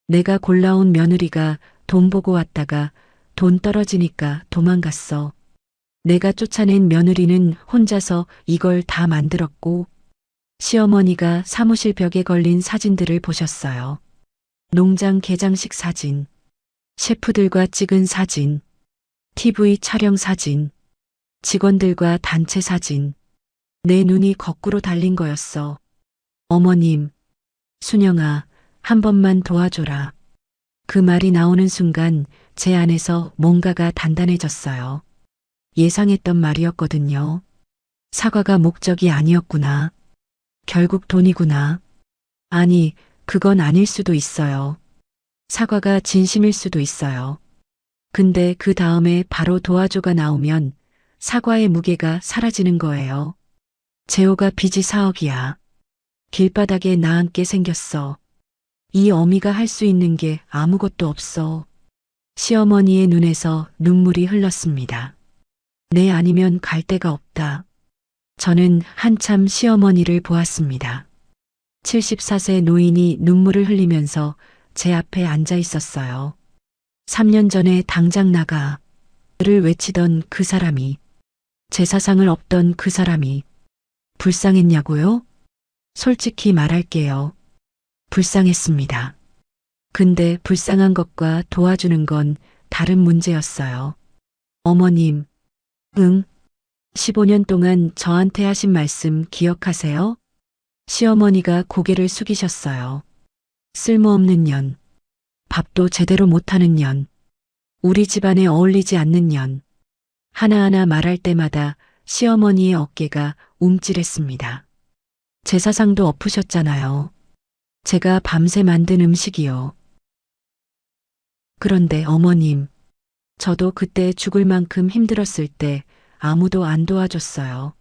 내가 골라온 며느리가 돈 보고 왔다가 돈 떨어지니까 도망갔어. 내가 쫓아낸 며느리는 혼자서 이걸 다 만들었고, 시어머니가 사무실 벽에 걸린 사진들을 보셨어요. 농장 개장식 사진, 셰프들과 찍은 사진, TV 촬영 사진, 직원들과 단체 사진. 내 눈이 거꾸로 달린 거였어. 어머님, 순영아, 한 번만 도와줘라. 그 말이 나오는 순간 제 안에서 뭔가가 단단해졌어요. 예상했던 말이었거든요. 사과가 목적이 아니었구나. 결국 돈이구나. 아니, 그건 아닐 수도 있어요. 사과가 진심일 수도 있어요. 근데 그 다음에 바로 도와줘가 나오면 사과의 무게가 사라지는 거예요. 재호가 빚이 4억이야. 길바닥에 나앉게 생겼어. 이 어미가 할 수 있는 게 아무것도 없어. 시어머니의 눈에서 눈물이 흘렀습니다. 내 아니면 갈 데가 없다. 저는 한참 시어머니를 보았습니다. 74세 노인이 눈물을 흘리면서 제 앞에 앉아 있었어요. 3년 전에 당장 나가를 외치던 그 사람이, 제사상을 업던 그 사람이 불쌍했냐고요? 솔직히 말할게요. 불쌍했습니다. 근데 불쌍한 것과 도와주는 건 다른 문제였어요. 어머님, 15년 동안 저한테 하신 말씀 기억하세요? 시어머니가 고개를 숙이셨어요. 쓸모없는 년, 밥도 제대로 못하는 년, 우리 집안에 어울리지 않는 년. 하나하나 말할 때마다 시어머니의 어깨가 움찔했습니다. 제사상도 엎으셨잖아요. 제가 밤새 만든 음식이요. 그런데 어머님, 저도 그때 죽을 만큼 힘들었을 때 아무도 안 도와줬어요.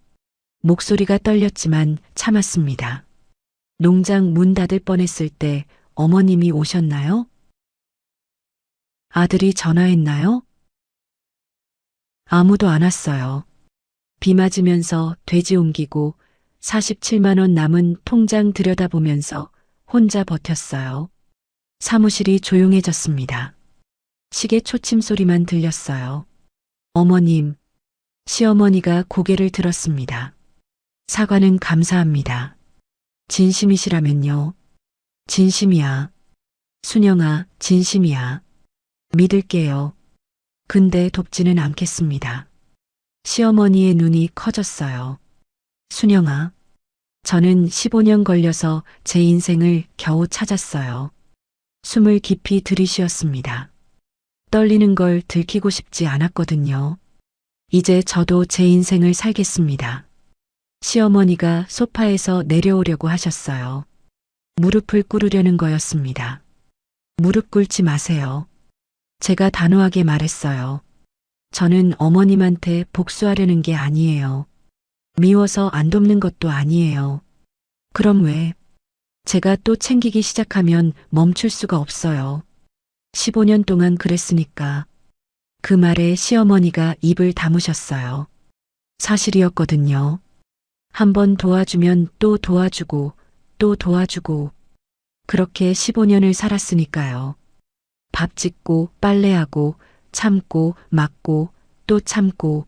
목소리가 떨렸지만 참았습니다. 농장 문 닫을 뻔했을 때 어머님이 오셨나요? 아들이 전화했나요? 아무도 안 왔어요. 비 맞으면서 돼지 옮기고 47만 원 남은 통장 들여다보면서 혼자 버텼어요. 사무실이 조용해졌습니다. 시계 초침 소리만 들렸어요. 어머님, 시어머니가 고개를 들었습니다. 사과는 감사합니다. 진심이시라면요. 진심이야. 순영아, 진심이야. 믿을게요. 근데 돕지는 않겠습니다. 시어머니의 눈이 커졌어요. 순영아, 저는 15년 걸려서 제 인생을 겨우 찾았어요. 숨을 깊이 들이쉬었습니다. 떨리는 걸 들키고 싶지 않았거든요. 이제 저도 제 인생을 살겠습니다. 시어머니가 소파에서 내려오려고 하셨어요. 무릎을 꿇으려는 거였습니다. 무릎 꿇지 마세요. 제가 단호하게 말했어요. 저는 어머님한테 복수하려는 게 아니에요. 미워서 안 돕는 것도 아니에요. 그럼 왜? 제가 또 챙기기 시작하면 멈출 수가 없어요. 15년 동안 그랬으니까. 그 말에 시어머니가 입을 다무셨어요. 사실이었거든요. 한번 도와주면 또 도와주고 또 도와주고 그렇게 15년을 살았으니까요. 밥 짓고 빨래하고 참고 맞고 또 참고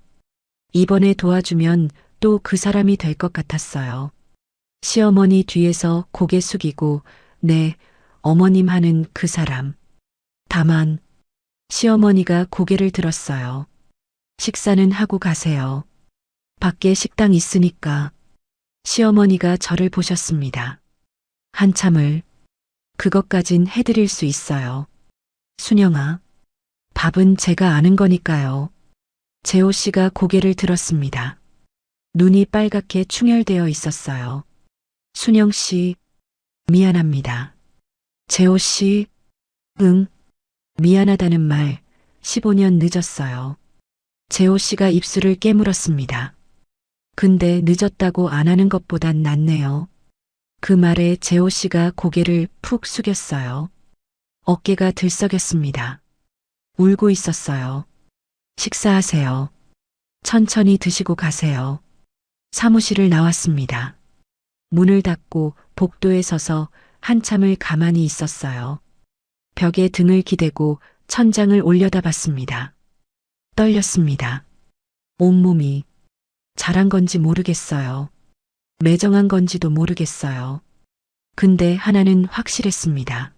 이번에 도와주면 또 그 사람이 될 것 같았어요. 시어머니 뒤에서 고개 숙이고 네, 어머님 하는 그 사람. 다만 시어머니가 고개를 들었어요. 식사는 하고 가세요. 밖에 식당 있으니까. 시어머니가 저를 보셨습니다. 한참을 그것까진 해드릴 수 있어요. 순영아, 밥은 제가 아는 거니까요. 재호 씨가 고개를 들었습니다. 눈이 빨갛게 충혈되어 있었어요. 순영 씨, 미안합니다. 재호 씨, 미안하다는 말 15년 늦었어요. 재호 씨가 입술을 깨물었습니다. 근데 늦었다고 안 하는 것보단 낫네요. 그 말에 재호 씨가 고개를 푹 숙였어요. 어깨가 들썩였습니다. 울고 있었어요. 식사하세요. 천천히 드시고 가세요. 사무실을 나왔습니다. 문을 닫고 복도에 서서 한참을 가만히 있었어요. 벽에 등을 기대고 천장을 올려다봤습니다. 떨렸습니다. 온몸이 잘한 건지 모르겠어요. 매정한 건지도 모르겠어요. 근데 하나는 확실했습니다.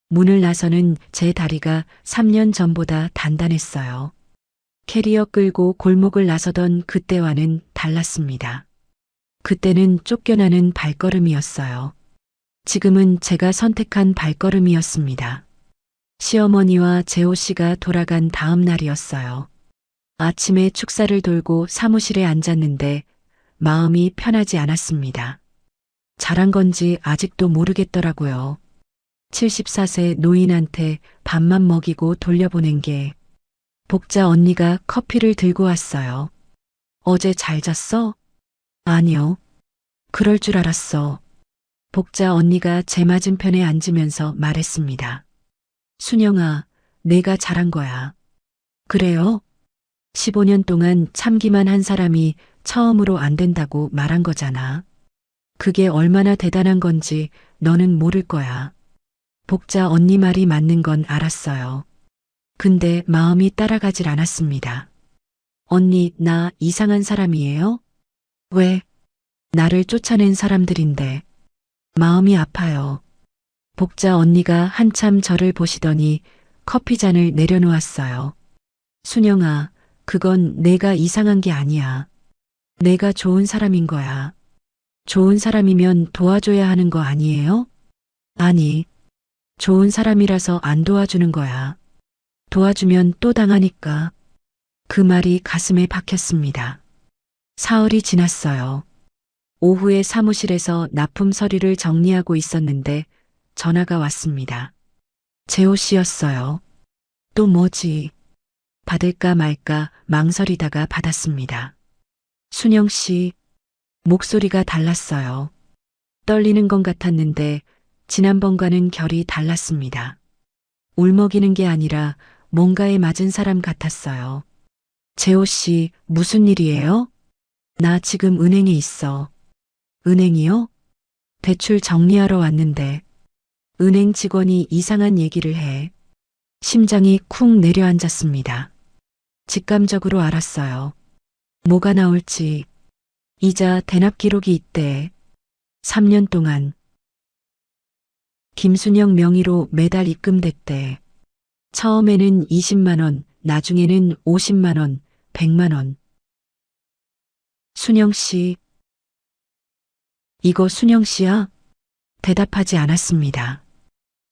문을 나서는 제 다리가 3년 전보다 단단했어요. 캐리어 끌고 골목을 나서던 그때와는 달랐습니다. 그때는 쫓겨나는 발걸음이었어요. 지금은 제가 선택한 발걸음이었습니다. 시어머니와 재호 씨가 돌아간 다음 날이었어요. 아침에 축사를 돌고 사무실에 앉았는데 마음이 편하지 않았습니다. 잘한 건지 아직도 모르겠더라고요. 74세 노인한테 밥만 먹이고 돌려보낸 게. 복자 언니가 커피를 들고 왔어요. 어제 잘 잤어? 아니요. 그럴 줄 알았어. 복자 언니가 제 맞은편에 앉으면서 말했습니다. 순영아, 내가 잘한 거야. 그래요? 15년 동안 참기만 한 사람이 처음으로 안 된다고 말한 거잖아. 그게 얼마나 대단한 건지 너는 모를 거야. 복자 언니 말이 맞는 건 알았어요. 근데 마음이 따라가질 않았습니다. 언니, 나 이상한 사람이에요? 왜? 나를 쫓아낸 사람들인데. 마음이 아파요. 복자 언니가 한참 저를 보시더니 커피잔을 내려놓았어요. 순영아, 그건 내가 이상한 게 아니야. 내가 좋은 사람인 거야. 좋은 사람이면 도와줘야 하는 거 아니에요? 아니, 좋은 사람이라서 안 도와주는 거야. 도와주면 또 당하니까. 그 말이 가슴에 박혔습니다. 사흘이 지났어요. 오후에 사무실에서 납품 서류를 정리하고 있었는데 전화가 왔습니다. 재호 씨였어요. 또 뭐지? 받을까 말까 망설이다가 받았습니다. 순영 씨, 목소리가 달랐어요. 떨리는 것 같았는데 지난번과는 결이 달랐습니다. 울먹이는 게 아니라 뭔가에 맞은 사람 같았어요. 재호 씨, 무슨 일이에요? 나 지금 은행에 있어. 은행이요? 대출 정리하러 왔는데 은행 직원이 이상한 얘기를 해. 심장이 쿵 내려앉았습니다. 직감적으로 알았어요. 뭐가 나올지. 이자 대납 기록이 있대. 3년 동안. 김순영 명의로 매달 입금됐대. 처음에는 20만 원, 나중에는 50만 원, 100만 원. 순영 씨. 이거 순영 씨야? 대답하지 않았습니다.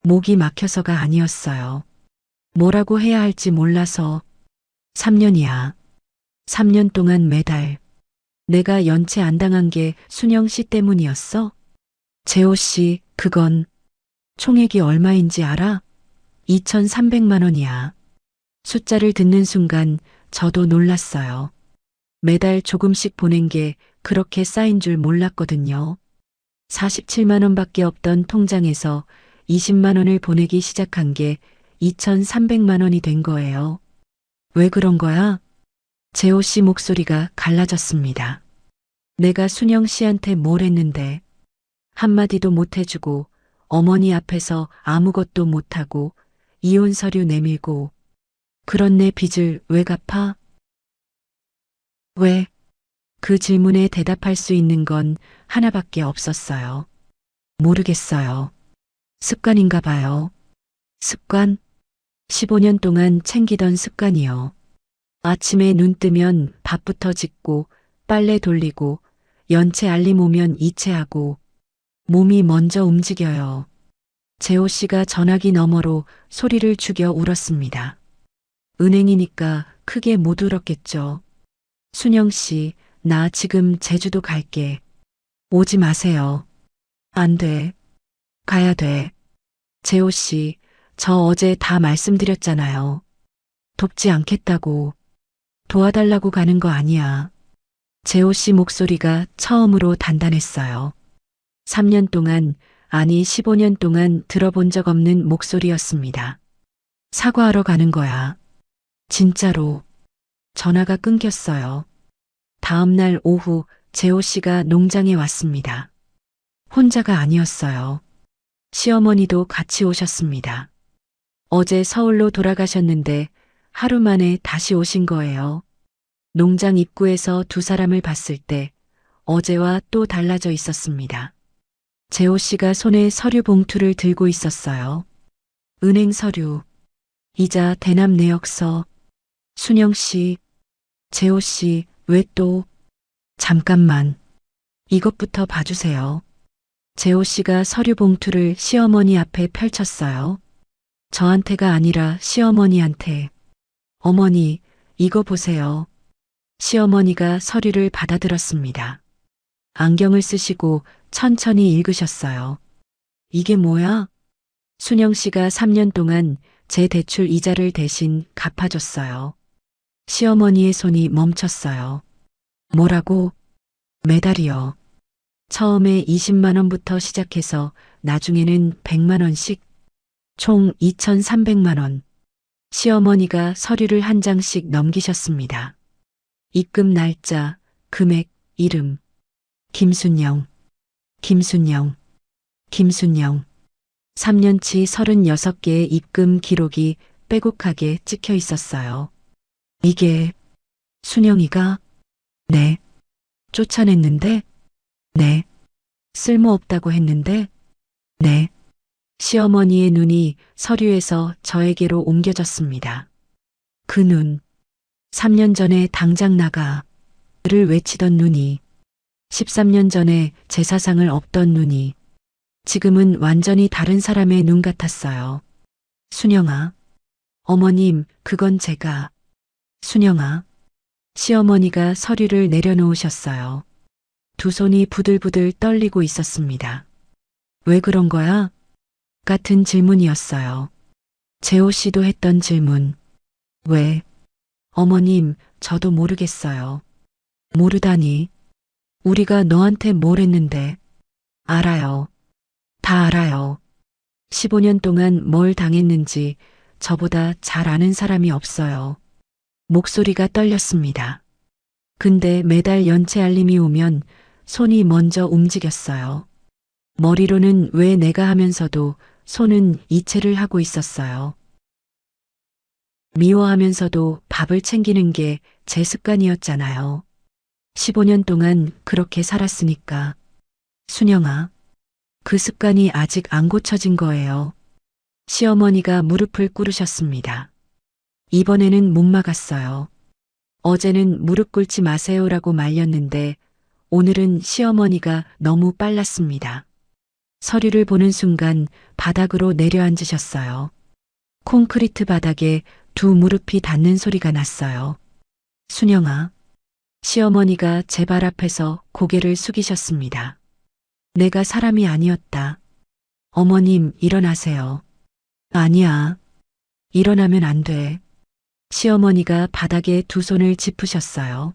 목이 막혀서가 아니었어요. 뭐라고 해야 할지 몰라서. 3년이야. 3년 동안 매달. 내가 연체 안 당한 게 순영 씨 때문이었어? 재호 씨, 그건 총액이 얼마인지 알아? 2,300만 원이야. 숫자를 듣는 순간 저도 놀랐어요. 매달 조금씩 보낸 게 그렇게 쌓인 줄 몰랐거든요. 47만 원밖에 없던 통장에서 20만 원을 보내기 시작한 게 2,300만 원이 된 거예요. 왜 그런 거야? 재호 씨 목소리가 갈라졌습니다. 내가 순영 씨한테 뭘 했는데 한마디도 못 해주고 어머니 앞에서 아무것도 못하고 이혼 서류 내밀고 그런 내 빚을 왜 갚아? 왜? 그 질문에 대답할 수 있는 건 하나밖에 없었어요. 모르겠어요. 습관인가 봐요. 습관? 15년 동안 챙기던 습관이요. 아침에 눈 뜨면 밥부터 짓고 빨래 돌리고 연체 알림 오면 이체하고 몸이 먼저 움직여요. 재호 씨가 전화기 너머로 소리를 죽여 울었습니다. 은행이니까 크게 못 울었겠죠. 순영 씨, 나 지금 제주도 갈게. 오지 마세요. 안 돼. 가야 돼. 재호 씨, 저 어제 다 말씀드렸잖아요. 돕지 않겠다고. 도와달라고 가는 거 아니야. 재호 씨 목소리가 처음으로 단단했어요. 3년 동안, 아니 15년 동안 들어본 적 없는 목소리였습니다. 사과하러 가는 거야. 진짜로. 전화가 끊겼어요. 다음 날 오후 재호 씨가 농장에 왔습니다. 혼자가 아니었어요. 시어머니도 같이 오셨습니다. 어제 서울로 돌아가셨는데 하루 만에 다시 오신 거예요. 농장 입구에서 두 사람을 봤을 때 어제와 또 달라져 있었습니다. 재호 씨가 손에 서류 봉투를 들고 있었어요. 은행 서류, 이자 대납 내역서. 순영 씨, 재호 씨, 왜 또? 잠깐만. 이것부터 봐주세요. 재호 씨가 서류 봉투를 시어머니 앞에 펼쳤어요. 저한테가 아니라 시어머니한테. 어머니, 이거 보세요. 시어머니가 서류를 받아들었습니다. 안경을 쓰시고 천천히 읽으셨어요. 이게 뭐야? 순영 씨가 3년 동안 제 대출 이자를 대신 갚아줬어요. 시어머니의 손이 멈췄어요. 뭐라고? 매달이요. 처음에 20만 원부터 시작해서 나중에는 100만 원씩, 총 2,300만 원. 시어머니가 서류를 한 장씩 넘기셨습니다. 입금 날짜, 금액, 이름. 김순영, 김순영, 김순영. 3년치 36개의 입금 기록이 빼곡하게 찍혀 있었어요. 이게 순영이가? 네. 쫓아냈는데? 네. 쓸모없다고 했는데? 네. 시어머니의 눈이 서류에서 저에게로 옮겨졌습니다. 그 눈. 3년 전에 당장 나가를 외치던 눈이, 13년 전에 제사상을 업던 눈이, 지금은 완전히 다른 사람의 눈 같았어요. 순영아. 어머님, 그건 제가. 순영아. 시어머니가 서류를 내려놓으셨어요. 두 손이 부들부들 떨리고 있었습니다. 왜 그런 거야? 같은 질문이었어요. 재호 씨도 했던 질문. 왜? 어머님, 저도 모르겠어요. 모르다니. 우리가 너한테 뭘 했는데. 알아요. 다 알아요. 15년 동안 뭘 당했는지 저보다 잘 아는 사람이 없어요. 목소리가 떨렸습니다. 근데 매달 연체 알림이 오면 손이 먼저 움직였어요. 머리로는 왜 내가 하면서도 손은 이체를 하고 있었어요. 미워하면서도 밥을 챙기는 게 제 습관이었잖아요. 15년 동안 그렇게 살았으니까. 순영아, 그 습관이 아직 안 고쳐진 거예요. 시어머니가 무릎을 꿇으셨습니다. 이번에는 못 막았어요. 어제는 무릎 꿇지 마세요라고 말렸는데 오늘은 시어머니가 너무 빨랐습니다. 서류를 보는 순간 바닥으로 내려앉으셨어요. 콘크리트 바닥에 두 무릎이 닿는 소리가 났어요. 순영아. 시어머니가 제 발 앞에서 고개를 숙이셨습니다. 내가 사람이 아니었다. 어머님, 일어나세요. 아니야. 일어나면 안 돼. 시어머니가 바닥에 두 손을 짚으셨어요.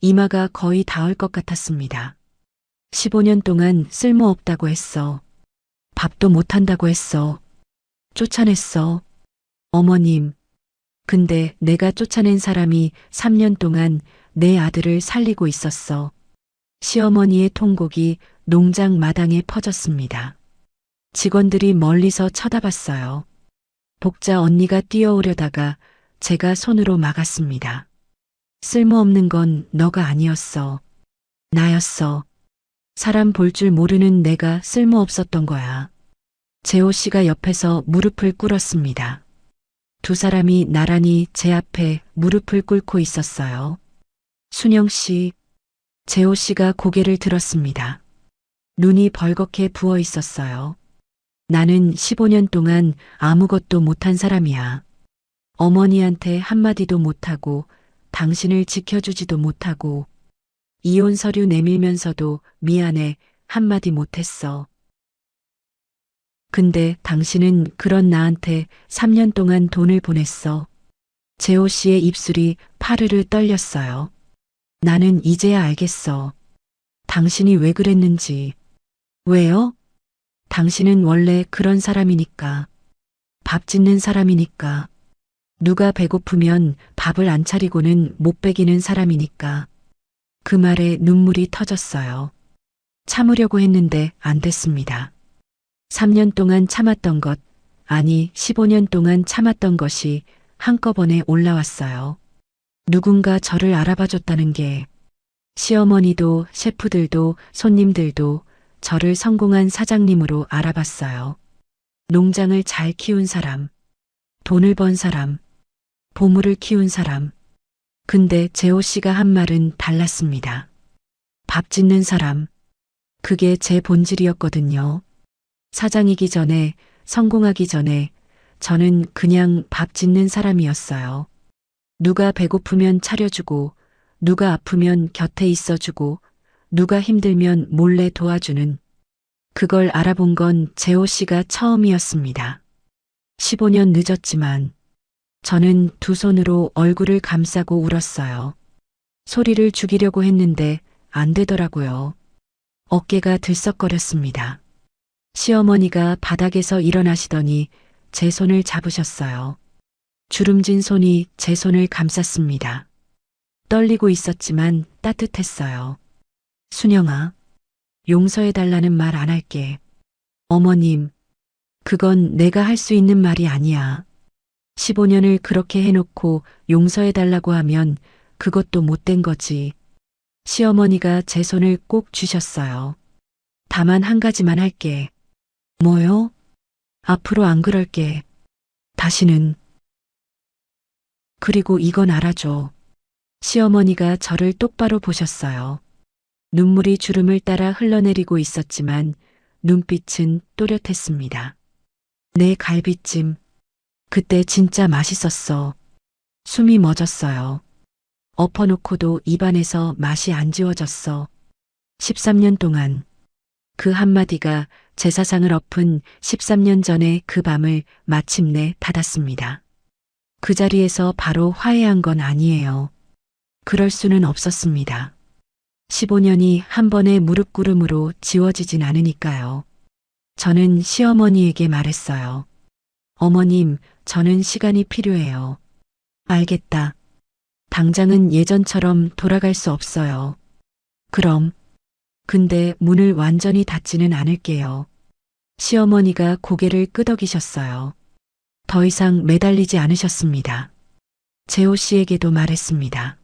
이마가 거의 닿을 것 같았습니다. 15년 동안 쓸모없다고 했어. 밥도 못한다고 했어. 쫓아냈어. 어머님. 근데 내가 쫓아낸 사람이 3년 동안 내 아들을 살리고 있었어. 시어머니의 통곡이 농장 마당에 퍼졌습니다. 직원들이 멀리서 쳐다봤어요. 복자 언니가 뛰어오려다가 제가 손으로 막았습니다. 쓸모없는 건 너가 아니었어. 나였어. 사람 볼 줄 모르는 내가 쓸모없었던 거야. 재호 씨가 옆에서 무릎을 꿇었습니다. 두 사람이 나란히 제 앞에 무릎을 꿇고 있었어요. 순영 씨, 재호 씨가 고개를 들었습니다. 눈이 벌겋게 부어 있었어요. 나는 15년 동안 아무것도 못한 사람이야. 어머니한테 한마디도 못하고 당신을 지켜주지도 못하고 이혼 서류 내밀면서도 미안해 한마디 못했어. 근데 당신은 그런 나한테 3년 동안 돈을 보냈어. 재호 씨의 입술이 파르르 떨렸어요. 나는 이제야 알겠어. 당신이 왜 그랬는지. 왜요? 당신은 원래 그런 사람이니까. 밥 짓는 사람이니까. 누가 배고프면 밥을 안 차리고는 못 먹이는 사람이니까. 그 말에 눈물이 터졌어요. 참으려고 했는데 안 됐습니다. 3년 동안 참았던 것, 아니 15년 동안 참았던 것이 한꺼번에 올라왔어요. 누군가 저를 알아봐줬다는 게, 시어머니도 셰프들도 손님들도 저를 성공한 사장님으로 알아봤어요. 농장을 잘 키운 사람, 돈을 번 사람, 보물을 키운 사람. 근데 재호 씨가 한 말은 달랐습니다. 밥 짓는 사람. 그게 제 본질이었거든요. 사장이기 전에, 성공하기 전에 저는 그냥 밥 짓는 사람이었어요. 누가 배고프면 차려주고, 누가 아프면 곁에 있어주고, 누가 힘들면 몰래 도와주는 그걸 알아본 건 재호 씨가 처음이었습니다. 15년 늦었지만 저는 두 손으로 얼굴을 감싸고 울었어요. 소리를 죽이려고 했는데 안 되더라고요. 어깨가 들썩거렸습니다. 시어머니가 바닥에서 일어나시더니 제 손을 잡으셨어요. 주름진 손이 제 손을 감쌌습니다. 떨리고 있었지만 따뜻했어요. 순영아, 용서해달라는 말 안 할게. 어머님, 그건 내가 할 수 있는 말이 아니야. 15년을 그렇게 해놓고 용서해달라고 하면 그것도 못된 거지. 시어머니가 제 손을 꼭 쥐셨어요. 다만 한 가지만 할게. 뭐요? 앞으로 안 그럴게. 다시는. 그리고 이건 알아줘. 시어머니가 저를 똑바로 보셨어요. 눈물이 주름을 따라 흘러내리고 있었지만 눈빛은 또렷했습니다. 내 갈비찜. 그때 진짜 맛있었어. 숨이 멎었어요. 엎어놓고도 입안에서 맛이 안 지워졌어. 13년 동안 그 한마디가 제 사상을 엎은 13년 전의 그 밤을 마침내 닫았습니다. 그 자리에서 바로 화해한 건 아니에요. 그럴 수는 없었습니다. 15년이 한 번의 무릎꿇음으로 지워지진 않으니까요. 저는 시어머니에게 말했어요. 어머님, 저는 시간이 필요해요. 알겠다. 당장은 예전처럼 돌아갈 수 없어요. 그럼. 근데 문을 완전히 닫지는 않을게요. 시어머니가 고개를 끄덕이셨어요. 더 이상 매달리지 않으셨습니다. 재호 씨에게도 말했습니다.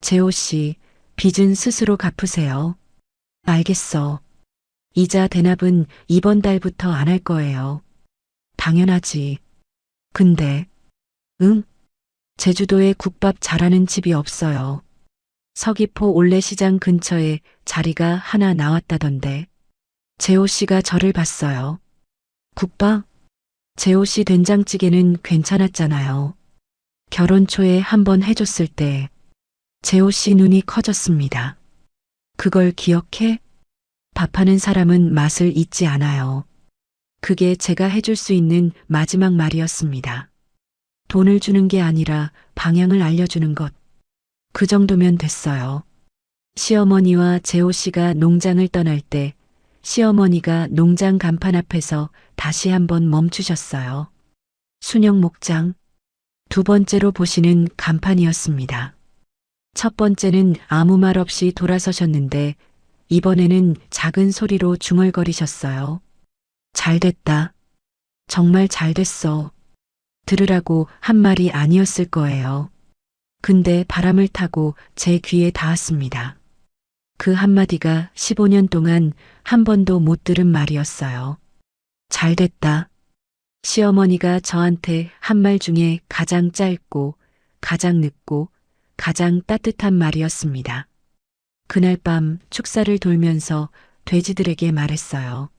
재호 씨, 빚은 스스로 갚으세요. 알겠어. 이자 대납은 이번 달부터 안 할 거예요. 당연하지. 근데, 응? 제주도에 국밥 잘하는 집이 없어요. 서귀포 올레시장 근처에 자리가 하나 나왔다던데. 재호 씨가 저를 봤어요. 국밥? 재호 씨 된장찌개는 괜찮았잖아요. 결혼 초에 한번 해줬을 때 재호 씨 눈이 커졌습니다. 그걸 기억해? 밥하는 사람은 맛을 잊지 않아요. 그게 제가 해줄 수 있는 마지막 말이었습니다. 돈을 주는 게 아니라 방향을 알려주는 것. 그 정도면 됐어요. 시어머니와 재호 씨가 농장을 떠날 때 시어머니가 농장 간판 앞에서 다시 한번 멈추셨어요. 순영 목장. 두 번째로 보시는 간판이었습니다. 첫 번째는 아무 말 없이 돌아서셨는데 이번에는 작은 소리로 중얼거리셨어요. 잘 됐다. 정말 잘 됐어. 들으라고 한 말이 아니었을 거예요. 근데 바람을 타고 제 귀에 닿았습니다. 그 한마디가 15년 동안 한 번도 못 들은 말이었어요. 잘 됐다. 시어머니가 저한테 한 말 중에 가장 짧고 가장 늦고 가장 따뜻한 말이었습니다. 그날 밤 축사를 돌면서 돼지들에게 말했어요.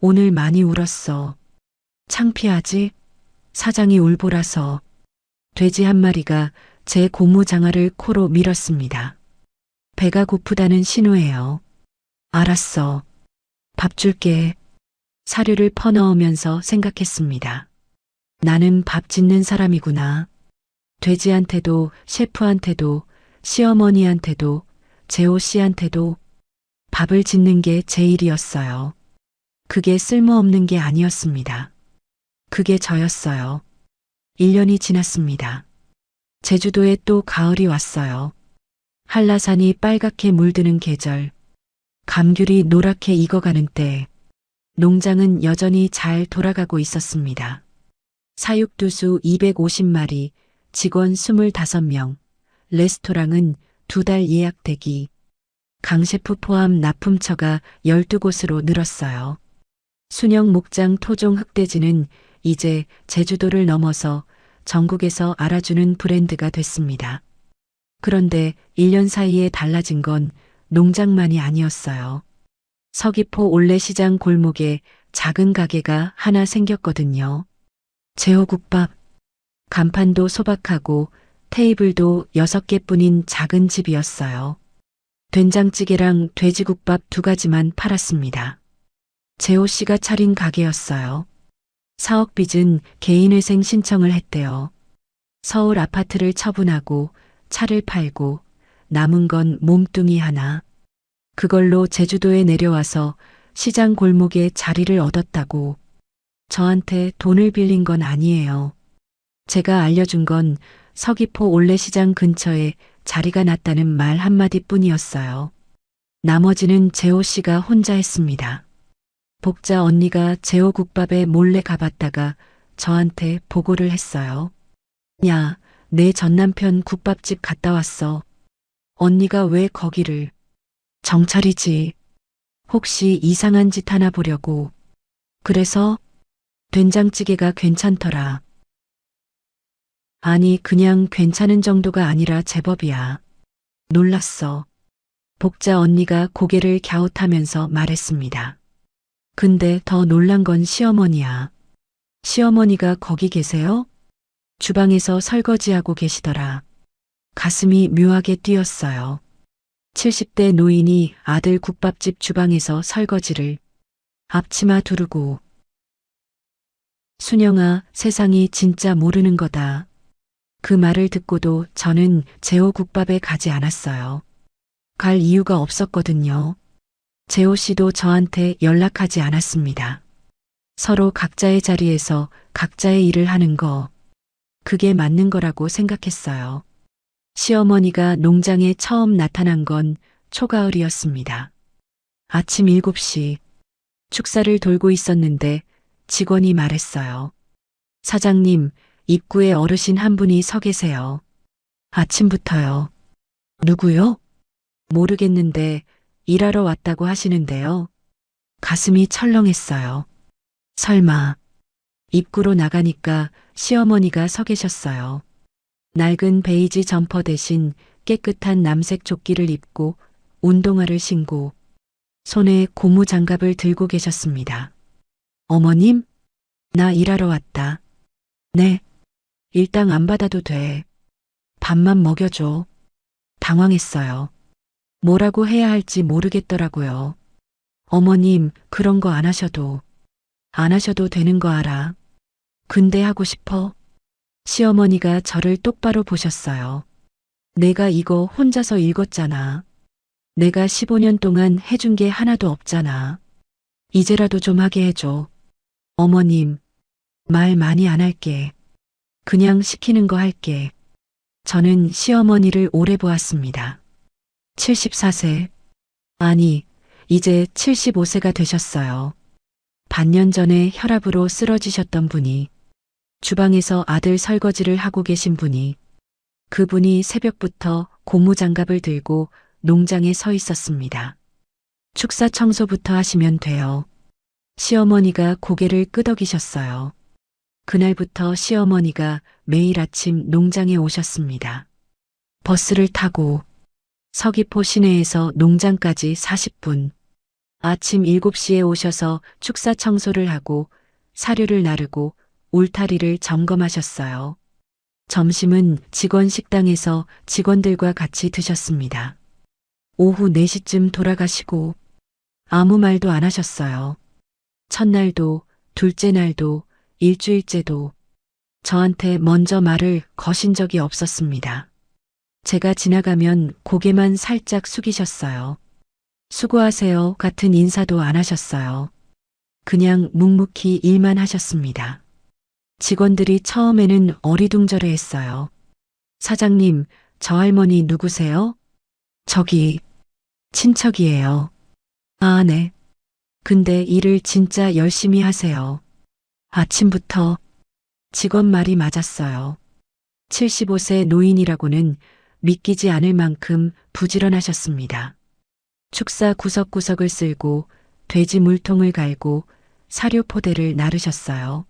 오늘 많이 울었어. 창피하지? 사장이 울보라서. 돼지 한 마리가 제 고무장화를 코로 밀었습니다. 배가 고프다는 신호예요. 알았어. 밥 줄게. 사료를 퍼넣으면서 생각했습니다. 나는 밥 짓는 사람이구나. 돼지한테도 셰프한테도 시어머니한테도 재호 씨한테도 밥을 짓는 게 제 일이었어요. 그게 쓸모없는 게 아니었습니다. 그게 저였어요. 1년이 지났습니다. 제주도에 또 가을이 왔어요. 한라산이 빨갛게 물드는 계절, 감귤이 노랗게 익어가는 때, 농장은 여전히 잘 돌아가고 있었습니다. 사육두수 250마리, 직원 25명, 레스토랑은 2달 예약 대기, 강셰프 포함 납품처가 12곳으로 늘었어요. 순영 목장 토종 흑돼지는 이제 제주도를 넘어서 전국에서 알아주는 브랜드가 됐습니다. 그런데 1년 사이에 달라진 건 농장만이 아니었어요. 서귀포 올레시장 골목에 작은 가게가 하나 생겼거든요. 제호국밥. 간판도 소박하고 테이블도 6개뿐인 작은 집이었어요. 된장찌개랑 돼지국밥 2가지만 팔았습니다. 재호 씨가 차린 가게였어요. 사억 빚은 개인회생 신청을 했대요. 서울 아파트를 처분하고 차를 팔고 남은 건 몸뚱이 하나. 그걸로 제주도에 내려와서 시장 골목에 자리를 얻었다고. 저한테 돈을 빌린 건 아니에요. 제가 알려준 건 서귀포 올레시장 근처에 자리가 났다는 말 한마디뿐이었어요. 나머지는 재호 씨가 혼자 했습니다. 복자 언니가 재호 국밥에 몰래 가봤다가 저한테 보고를 했어요. 야, 내 전남편 국밥집 갔다 왔어. 언니가 왜 거기를? 정찰이지. 혹시 이상한 짓 하나 보려고. 그래서 된장찌개가 괜찮더라. 아니, 그냥 괜찮은 정도가 아니라 제법이야. 놀랐어. 복자 언니가 고개를 갸웃하면서 말했습니다. 근데 더 놀란 건 시어머니야. 시어머니가 거기 계세요? 주방에서 설거지하고 계시더라. 가슴이 묘하게 뛰었어요. 70대 노인이 아들 국밥집 주방에서 설거지를. 앞치마 두르고. 순영아, 세상이 진짜 모르는 거다. 그 말을 듣고도 저는 재호 국밥에 가지 않았어요. 갈 이유가 없었거든요. 재호 씨도 저한테 연락하지 않았습니다. 서로 각자의 자리에서 각자의 일을 하는 거, 그게 맞는 거라고 생각했어요. 시어머니가 농장에 처음 나타난 건 초가을이었습니다. 아침 7시, 축사를 돌고 있었는데 직원이 말했어요. 사장님, 입구에 어르신 한 분이 서 계세요. 아침부터요. 누구요? 모르겠는데 일하러 왔다고 하시는데요. 가슴이 철렁했어요. 설마. 입구로 나가니까 시어머니가 서 계셨어요. 낡은 베이지 점퍼 대신 깨끗한 남색 조끼를 입고 운동화를 신고 손에 고무 장갑을 들고 계셨습니다. 어머님? 나 일하러 왔다. 네. 일당 안 받아도 돼. 밥만 먹여줘. 당황했어요. 뭐라고 해야 할지 모르겠더라고요. 어머님, 그런 거 안 하셔도 되는 거 알아. 근데 하고 싶어? 시어머니가 저를 똑바로 보셨어요. 내가 이거 혼자서 읽었잖아. 내가 15년 동안 해준 게 하나도 없잖아. 이제라도 좀 하게 해줘. 어머님, 말 많이 안 할게. 그냥 시키는 거 할게. 저는 시어머니를 오래 보았습니다. 74세. 아니, 이제 75세가 되셨어요. 반년 전에 혈압으로 쓰러지셨던 분이, 주방에서 아들 설거지를 하고 계신 분이, 그분이 새벽부터 고무장갑을 들고 농장에 서 있었습니다. 축사 청소부터 하시면 돼요. 시어머니가 고개를 끄덕이셨어요. 그날부터 시어머니가 매일 아침 농장에 오셨습니다. 버스를 타고 서귀포 시내에서 농장까지 40분. 아침 7시에 오셔서 축사 청소를 하고 사료를 나르고 울타리를 점검하셨어요. 점심은 직원 식당에서 직원들과 같이 드셨습니다. 오후 4시쯤 돌아가시고 아무 말도 안 하셨어요. 첫날도, 둘째 날도, 일주일째도 저한테 먼저 말을 거신 적이 없었습니다. 제가 지나가면 고개만 살짝 숙이셨어요. 수고하세요 같은 인사도 안 하셨어요. 그냥 묵묵히 일만 하셨습니다. 직원들이 처음에는 어리둥절해 했어요. 사장님, 저 할머니 누구세요? 저기, 친척이에요. 아, 네. 근데 일을 진짜 열심히 하세요. 아침부터 직원 말이 맞았어요. 75세 노인이라고는 믿기지 않을 만큼 부지런하셨습니다. 축사 구석구석을 쓸고 돼지 물통을 갈고 사료 포대를 나르셨어요.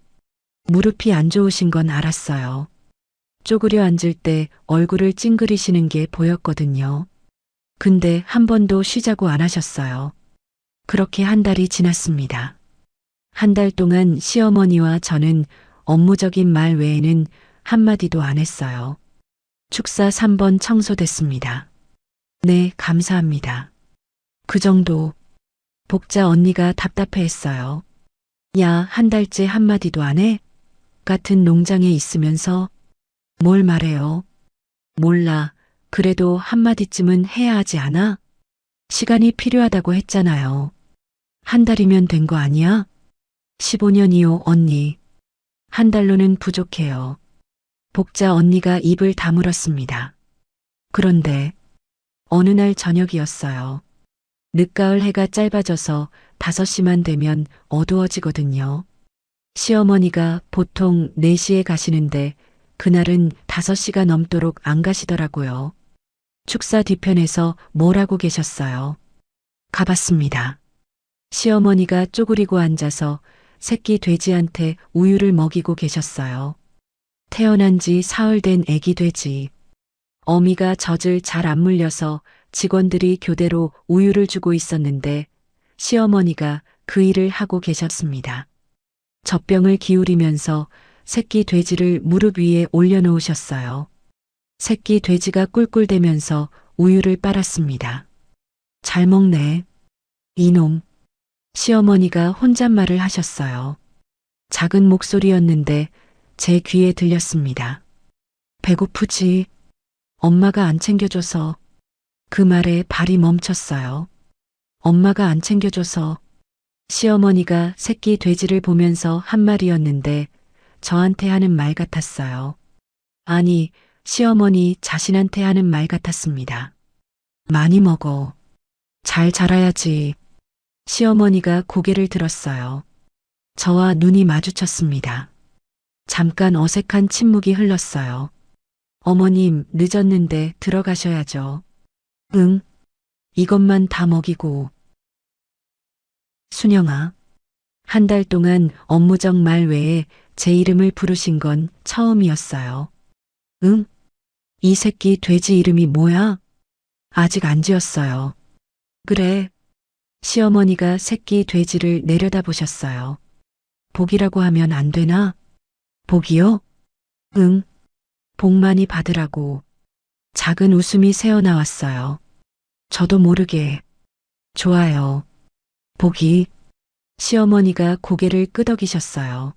무릎이 안 좋으신 건 알았어요. 쪼그려 앉을 때 얼굴을 찡그리시는 게 보였거든요. 근데 한 번도 쉬자고 안 하셨어요. 그렇게 한 달이 지났습니다. 한 달 동안 시어머니와 저는 업무적인 말 외에는 한마디도 안 했어요. 축사 3번 청소됐습니다. 네, 감사합니다. 그 정도. 복자 언니가 답답해했어요. 야, 한 달째 한마디도 안 해? 같은 농장에 있으면서 뭘 말해요? 몰라. 그래도 한마디쯤은 해야 하지 않아? 시간이 필요하다고 했잖아요. 한 달이면 된 거 아니야? 15년이요, 언니. 한 달로는 부족해요. 복자 언니가 입을 다물었습니다. 그런데 어느 날 저녁이었어요. 늦가을 해가 짧아져서 5시만 되면 어두워지거든요. 시어머니가 보통 4시에 가시는데 그날은 5시가 넘도록 안 가시더라고요. 축사 뒤편에서 뭘 하고 계셨어요? 가봤습니다. 시어머니가 쪼그리고 앉아서 새끼 돼지한테 우유를 먹이고 계셨어요. 태어난 지 사흘 된 애기 돼지. 어미가 젖을 잘 안 물려서 직원들이 교대로 우유를 주고 있었는데 시어머니가 그 일을 하고 계셨습니다. 젖병을 기울이면서 새끼 돼지를 무릎 위에 올려놓으셨어요. 새끼 돼지가 꿀꿀대면서 우유를 빨았습니다. 잘 먹네. 이놈. 시어머니가 혼잣말을 하셨어요. 작은 목소리였는데 제 귀에 들렸습니다. 배고프지? 엄마가 안 챙겨줘서. 그 말에 발이 멈췄어요. 엄마가 안 챙겨줘서. 시어머니가 새끼 돼지를 보면서 한 말이었는데 저한테 하는 말 같았어요. 아니, 시어머니 자신한테 하는 말 같았습니다. 많이 먹어. 잘 자라야지. 시어머니가 고개를 들었어요. 저와 눈이 마주쳤습니다. 잠깐 어색한 침묵이 흘렀어요. 어머님, 늦었는데 들어가셔야죠. 응. 이것만 다 먹이고. 순영아. 한 달 동안 업무적 말 외에 제 이름을 부르신 건 처음이었어요. 응? 이 새끼 돼지 이름이 뭐야? 아직 안 지었어요. 그래. 시어머니가 새끼 돼지를 내려다보셨어요. 복이라고 하면 안 되나? 복이요? 응. 복 많이 받으라고. 작은 웃음이 새어나왔어요. 저도 모르게. 좋아요. 복이. 시어머니가 고개를 끄덕이셨어요.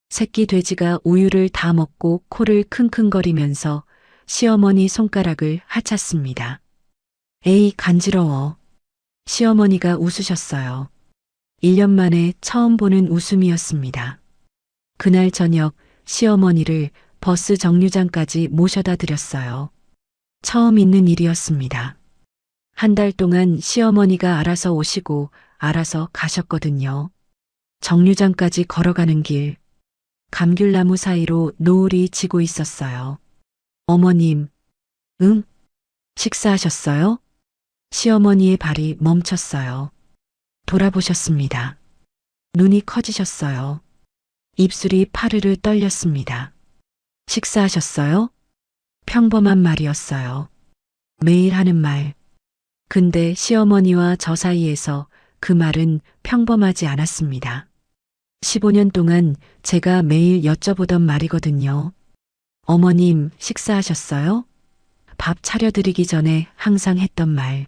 새끼 돼지가 우유를 다 먹고 코를 킁킁거리면서 시어머니 손가락을 하찼습니다. 에이, 간지러워. 시어머니가 웃으셨어요. 1년 만에 처음 보는 웃음이었습니다. 그날 저녁 시어머니를 버스 정류장까지 모셔다 드렸어요. 처음 있는 일이었습니다. 한 달 동안 시어머니가 알아서 오시고 알아서 가셨거든요. 정류장까지 걸어가는 길, 감귤나무 사이로 노을이 지고 있었어요. 어머님, 응? 식사하셨어요? 시어머니의 발이 멈췄어요. 돌아보셨습니다. 눈이 커지셨어요. 입술이 파르르 떨렸습니다. 식사하셨어요? 평범한 말이었어요. 매일 하는 말. 근데 시어머니와 저 사이에서 그 말은 평범하지 않았습니다. 15년 동안 제가 매일 여쭤보던 말이거든요. 어머님, 식사하셨어요? 밥 차려드리기 전에 항상 했던 말.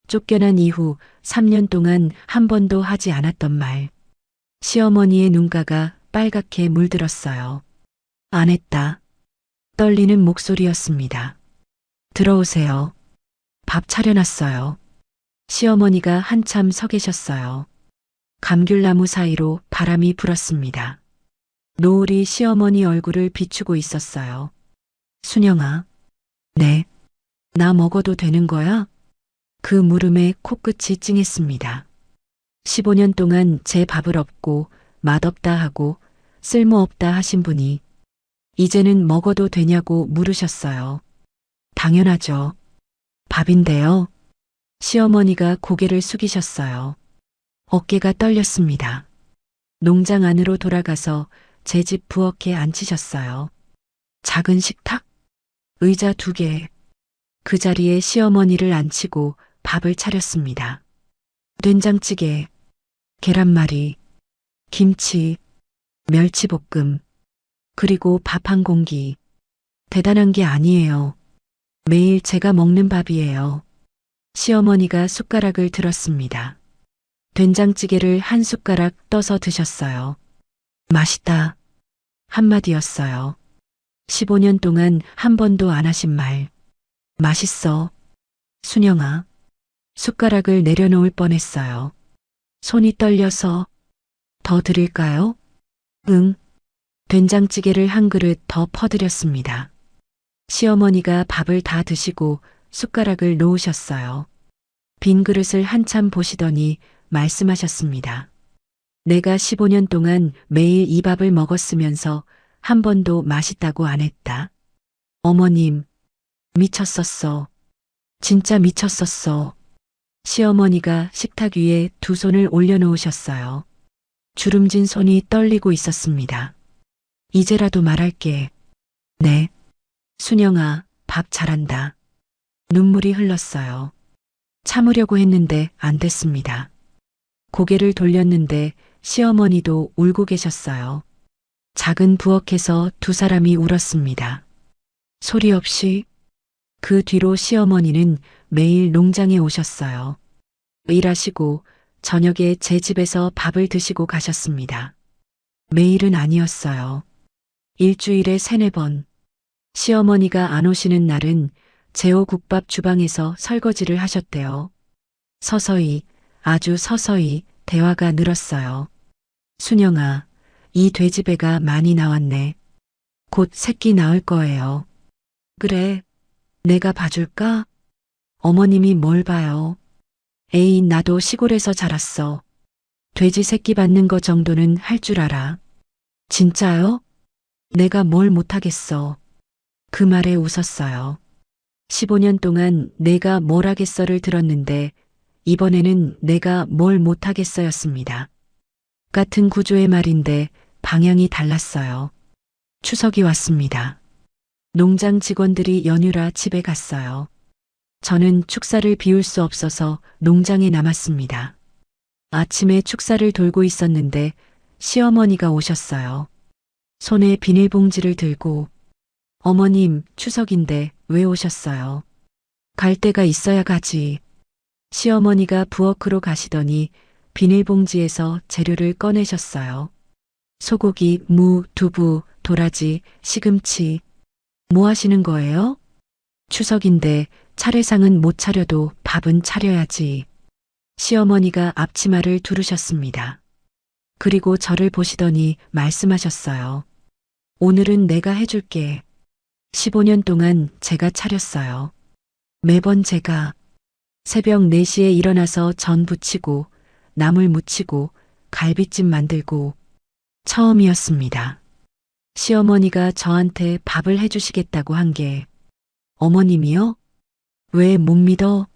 쫓겨난 이후 3년 동안 한 번도 하지 않았던 말. 시어머니의 눈가가 빨갛게 물들었어요. 안 했다. 떨리는 목소리였습니다. 들어오세요. 밥 차려놨어요. 시어머니가 한참 서 계셨어요. 감귤나무 사이로 바람이 불었습니다. 노을이 시어머니 얼굴을 비추고 있었어요. 순영아. 네. 나 먹어도 되는 거야? 그 물음에 코끝이 찡했습니다. 15년 동안 제 밥을 업고 맛없다 하고 쓸모없다 하신 분이 이제는 먹어도 되냐고 물으셨어요. 당연하죠. 밥인데요. 시어머니가 고개를 숙이셨어요. 어깨가 떨렸습니다. 농장 안으로 돌아가서 제 집 부엌에 앉히셨어요. 작은 식탁? 의자 2개. 그 자리에 시어머니를 앉히고 밥을 차렸습니다. 된장찌개, 계란말이, 김치, 멸치볶음, 그리고 밥 한 공기. 대단한 게 아니에요. 매일 제가 먹는 밥이에요. 시어머니가 숟가락을 들었습니다. 된장찌개를 한 숟가락 떠서 드셨어요. 맛있다. 한마디였어요. 15년 동안 한 번도 안 하신 말. 맛있어. 순영아. 숟가락을 내려놓을 뻔했어요. 손이 떨려서 더 드릴까요? 응. 된장찌개를 한 그릇 더 퍼드렸습니다. 시어머니가 밥을 다 드시고 숟가락을 놓으셨어요. 빈 그릇을 한참 보시더니 말씀하셨습니다. 내가 15년 동안 매일 이 밥을 먹었으면서 한 번도 맛있다고 안 했다. 어머님, 미쳤었어. 진짜 미쳤었어. 시어머니가 식탁 위에 두 손을 올려놓으셨어요. 주름진 손이 떨리고 있었습니다. 이제라도 말할게. 네. 순영아, 밥 잘한다. 눈물이 흘렀어요. 참으려고 했는데 안 됐습니다. 고개를 돌렸는데 시어머니도 울고 계셨어요. 작은 부엌에서 두 사람이 울었습니다. 소리 없이. 그 뒤로 시어머니는 매일 농장에 오셨어요. 일하시고 저녁에 제 집에서 밥을 드시고 가셨습니다. 매일은 아니었어요. 일주일에 3-4번. 시어머니가 안 오시는 날은 제오국밥 주방에서 설거지를 하셨대요. 서서히, 아주 서서히 대화가 늘었어요. 순영아, 이 돼지배가 많이 나왔네. 곧 새끼 낳을 거예요. 그래, 내가 봐줄까? 어머님이 뭘 봐요? 에이, 나도 시골에서 자랐어. 돼지 새끼 받는 거 정도는 할 줄 알아. 진짜요? 내가 뭘 못하겠어. 그 말에 웃었어요. 15년 동안 내가 뭘 하겠어를 들었는데 이번에는 내가 뭘 못하겠어였습니다. 같은 구조의 말인데 방향이 달랐어요. 추석이 왔습니다. 농장 직원들이 연휴라 집에 갔어요. 저는 축사를 비울 수 없어서 농장에 남았습니다. 아침에 축사를 돌고 있었는데 시어머니가 오셨어요. 손에 비닐봉지를 들고 어머님, 추석인데 왜 오셨어요? 갈 데가 있어야 가지. 시어머니가 부엌으로 가시더니 비닐봉지에서 재료를 꺼내셨어요. 소고기, 무, 두부, 도라지, 시금치. 뭐 하시는 거예요? 추석인데 차례상은 못 차려도 밥은 차려야지. 시어머니가 앞치마를 두르셨습니다. 그리고 저를 보시더니 말씀하셨어요. 오늘은 내가 해줄게. 15년 동안 제가 차렸어요. 매번 제가 새벽 4시에 일어나서 전 부치고 나물 무치고 갈비찜 만들고 처음이었습니다. 시어머니가 저한테 밥을 해주시겠다고 한 게 어머님이요? 왜 못 믿어?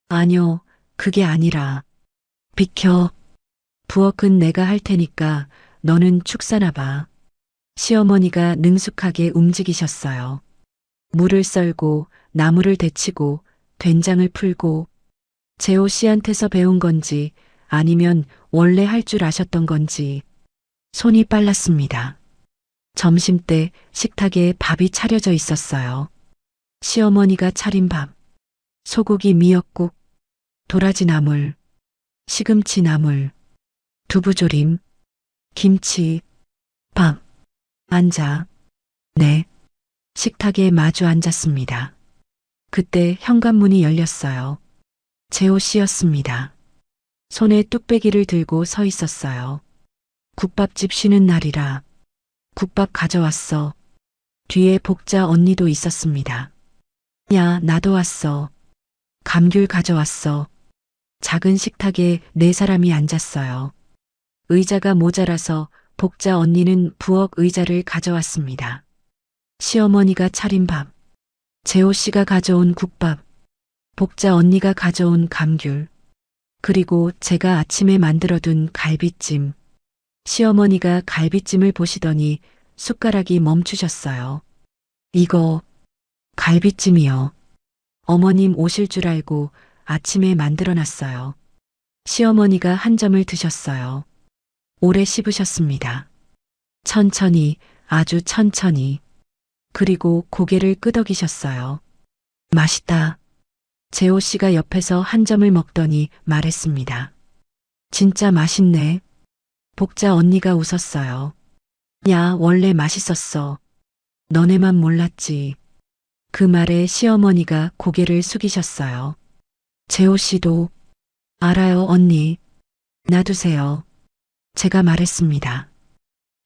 아니요, 그게 아니라 비켜. 부엌은 내가 할 테니까 너는 축사나 봐. 시어머니가 능숙하게 움직이셨어요. 물을 썰고 나물을 데치고 된장을 풀고 재호 씨한테서 배운 건지 아니면 원래 할 줄 아셨던 건지 손이 빨랐습니다. 점심때 식탁에 밥이 차려져 있었어요. 시어머니가 차린 밥, 소고기 미역국, 도라지 나물, 시금치 나물, 두부조림, 김치, 밥. 앉아. 네. 식탁에 마주 앉았습니다. 그때 현관문이 열렸어요. 재호 씨였습니다. 손에 뚝배기를 들고 서 있었어요. 국밥집 쉬는 날이라 국밥 가져왔어. 뒤에 복자 언니도 있었습니다. 야, 나도 왔어. 감귤 가져왔어. 작은 식탁에 4사람이 앉았어요. 의자가 모자라서 복자 언니는 부엌 의자를 가져왔습니다. 시어머니가 차린 밥, 재호 씨가 가져온 국밥, 복자 언니가 가져온 감귤, 그리고 제가 아침에 만들어둔 갈비찜. 시어머니가 갈비찜을 보시더니 숟가락이 멈추셨어요. 이거 갈비찜이요. 어머님 오실 줄 알고 아침에 만들어놨어요. 시어머니가 한 점을 드셨어요. 오래 씹으셨습니다. 천천히, 아주 천천히. 그리고 고개를 끄덕이셨어요. 맛있다. 재호 씨가 옆에서 한 점을 먹더니 말했습니다. 진짜 맛있네. 복자 언니가 웃었어요. 야, 원래 맛있었어. 너네만 몰랐지. 그 말에 시어머니가 고개를 숙이셨어요. 재호 씨도 알아요, 언니. 놔두세요. 제가 말했습니다.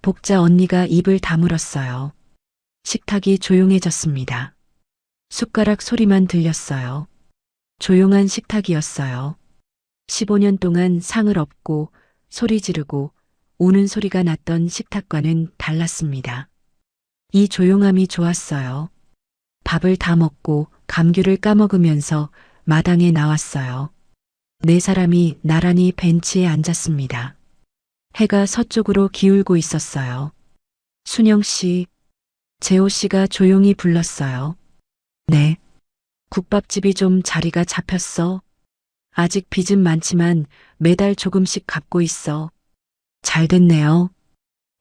복자 언니가 입을 다물었어요. 식탁이 조용해졌습니다. 숟가락 소리만 들렸어요. 조용한 식탁이었어요. 15년 동안 상을 업고 소리 지르고 우는 소리가 났던 식탁과는 달랐습니다. 이 조용함이 좋았어요. 밥을 다 먹고 감귤을 까먹으면서 마당에 나왔어요. 네 사람이 나란히 벤치에 앉았습니다. 해가 서쪽으로 기울고 있었어요. 순영 씨, 재호 씨가 조용히 불렀어요. 네. 국밥집이 좀 자리가 잡혔어. 아직 빚은 많지만 매달 조금씩 갚고 있어. 잘 됐네요.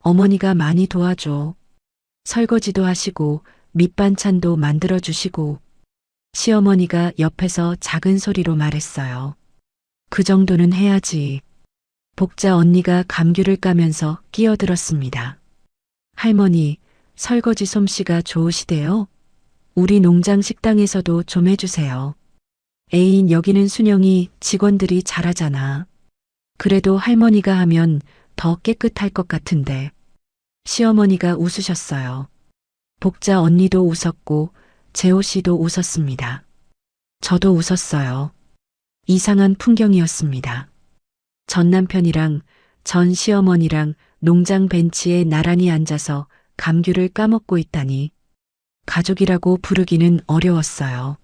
어머니가 많이 도와줘. 설거지도 하시고 밑반찬도 만들어 주시고. 시어머니가 옆에서 작은 소리로 말했어요. 그 정도는 해야지. 복자 언니가 감귤을 까면서 끼어들었습니다. 할머니, 설거지 솜씨가 좋으시대요? 우리 농장 식당에서도 좀 해주세요. 에인, 여기는 순영이 직원들이 잘하잖아. 그래도 할머니가 하면 더 깨끗할 것 같은데. 시어머니가 웃으셨어요. 복자 언니도 웃었고 재호 씨도 웃었습니다. 저도 웃었어요. 이상한 풍경이었습니다. 전 남편이랑 전 시어머니랑 농장 벤치에 나란히 앉아서 감귤을 까먹고 있다니. 가족이라고 부르기는 어려웠어요.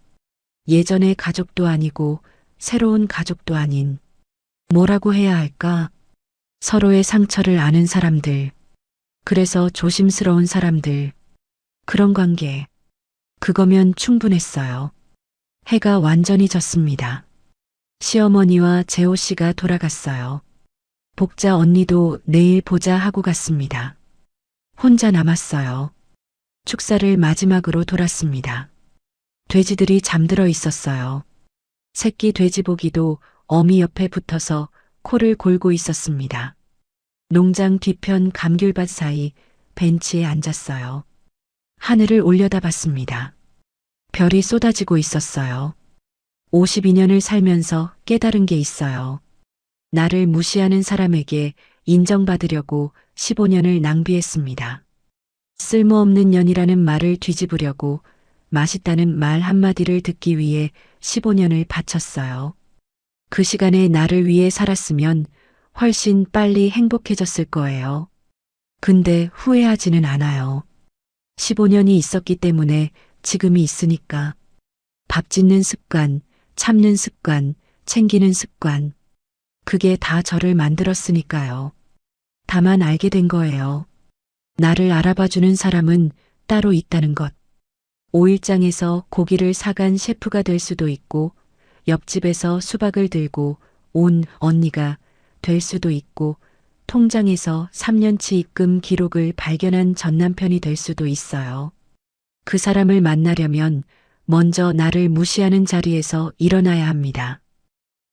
예전의 가족도 아니고 새로운 가족도 아닌. 뭐라고 해야 할까? 서로의 상처를 아는 사람들. 그래서 조심스러운 사람들. 그런 관계. 그거면 충분했어요. 해가 완전히 졌습니다. 시어머니와 재호 씨가 돌아갔어요. 복자 언니도 내일 보자 하고 갔습니다. 혼자 남았어요. 축사를 마지막으로 돌았습니다. 돼지들이 잠들어 있었어요. 새끼 돼지고기도 어미 옆에 붙어서 코를 골고 있었습니다. 농장 뒤편 감귤밭 사이 벤치에 앉았어요. 하늘을 올려다봤습니다. 별이 쏟아지고 있었어요. 52년을 살면서 깨달은 게 있어요. 나를 무시하는 사람에게 인정받으려고 15년을 낭비했습니다. 쓸모없는 년이라는 말을 뒤집으려고 맛있다는 말 한마디를 듣기 위해 15년을 바쳤어요. 그 시간에 나를 위해 살았으면 훨씬 빨리 행복해졌을 거예요. 근데 후회하지는 않아요. 15년이 있었기 때문에 지금이 있으니까. 밥 짓는 습관, 참는 습관, 챙기는 습관. 그게 다 저를 만들었으니까요. 다만 알게 된 거예요. 나를 알아봐주는 사람은 따로 있다는 것. 오일장에서 고기를 사간 셰프가 될 수도 있고, 옆집에서 수박을 들고 온 언니가 될 수도 있고, 통장에서 3년치 입금 기록을 발견한 전 남편이 될 수도 있어요. 그 사람을 만나려면 먼저 나를 무시하는 자리에서 일어나야 합니다.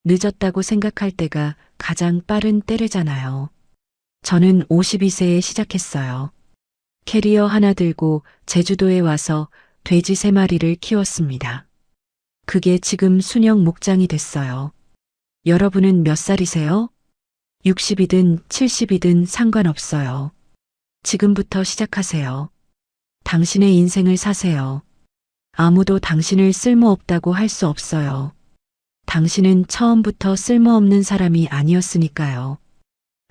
늦었다고 생각할 때가 가장 빠른 때래잖아요. 저는 52세에 시작했어요. 캐리어 하나 들고 제주도에 와서 돼지 3마리를 키웠습니다. 그게 지금 순영 목장이 됐어요. 여러분은 몇 살이세요? 60이든 70이든 상관없어요. 지금부터 시작하세요. 당신의 인생을 사세요. 아무도 당신을 쓸모없다고 할 수 없어요. 당신은 처음부터 쓸모없는 사람이 아니었으니까요.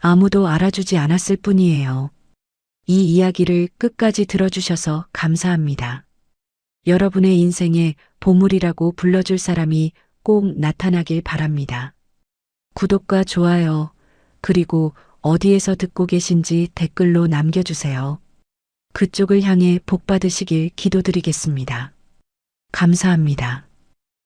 아무도 알아주지 않았을 뿐이에요. 이 이야기를 끝까지 들어주셔서 감사합니다. 여러분의 인생에 보물이라고 불러줄 사람이 꼭 나타나길 바랍니다. 구독과 좋아요, 그리고 어디에서 듣고 계신지 댓글로 남겨주세요. 그쪽을 향해 복 받으시길 기도드리겠습니다. 감사합니다.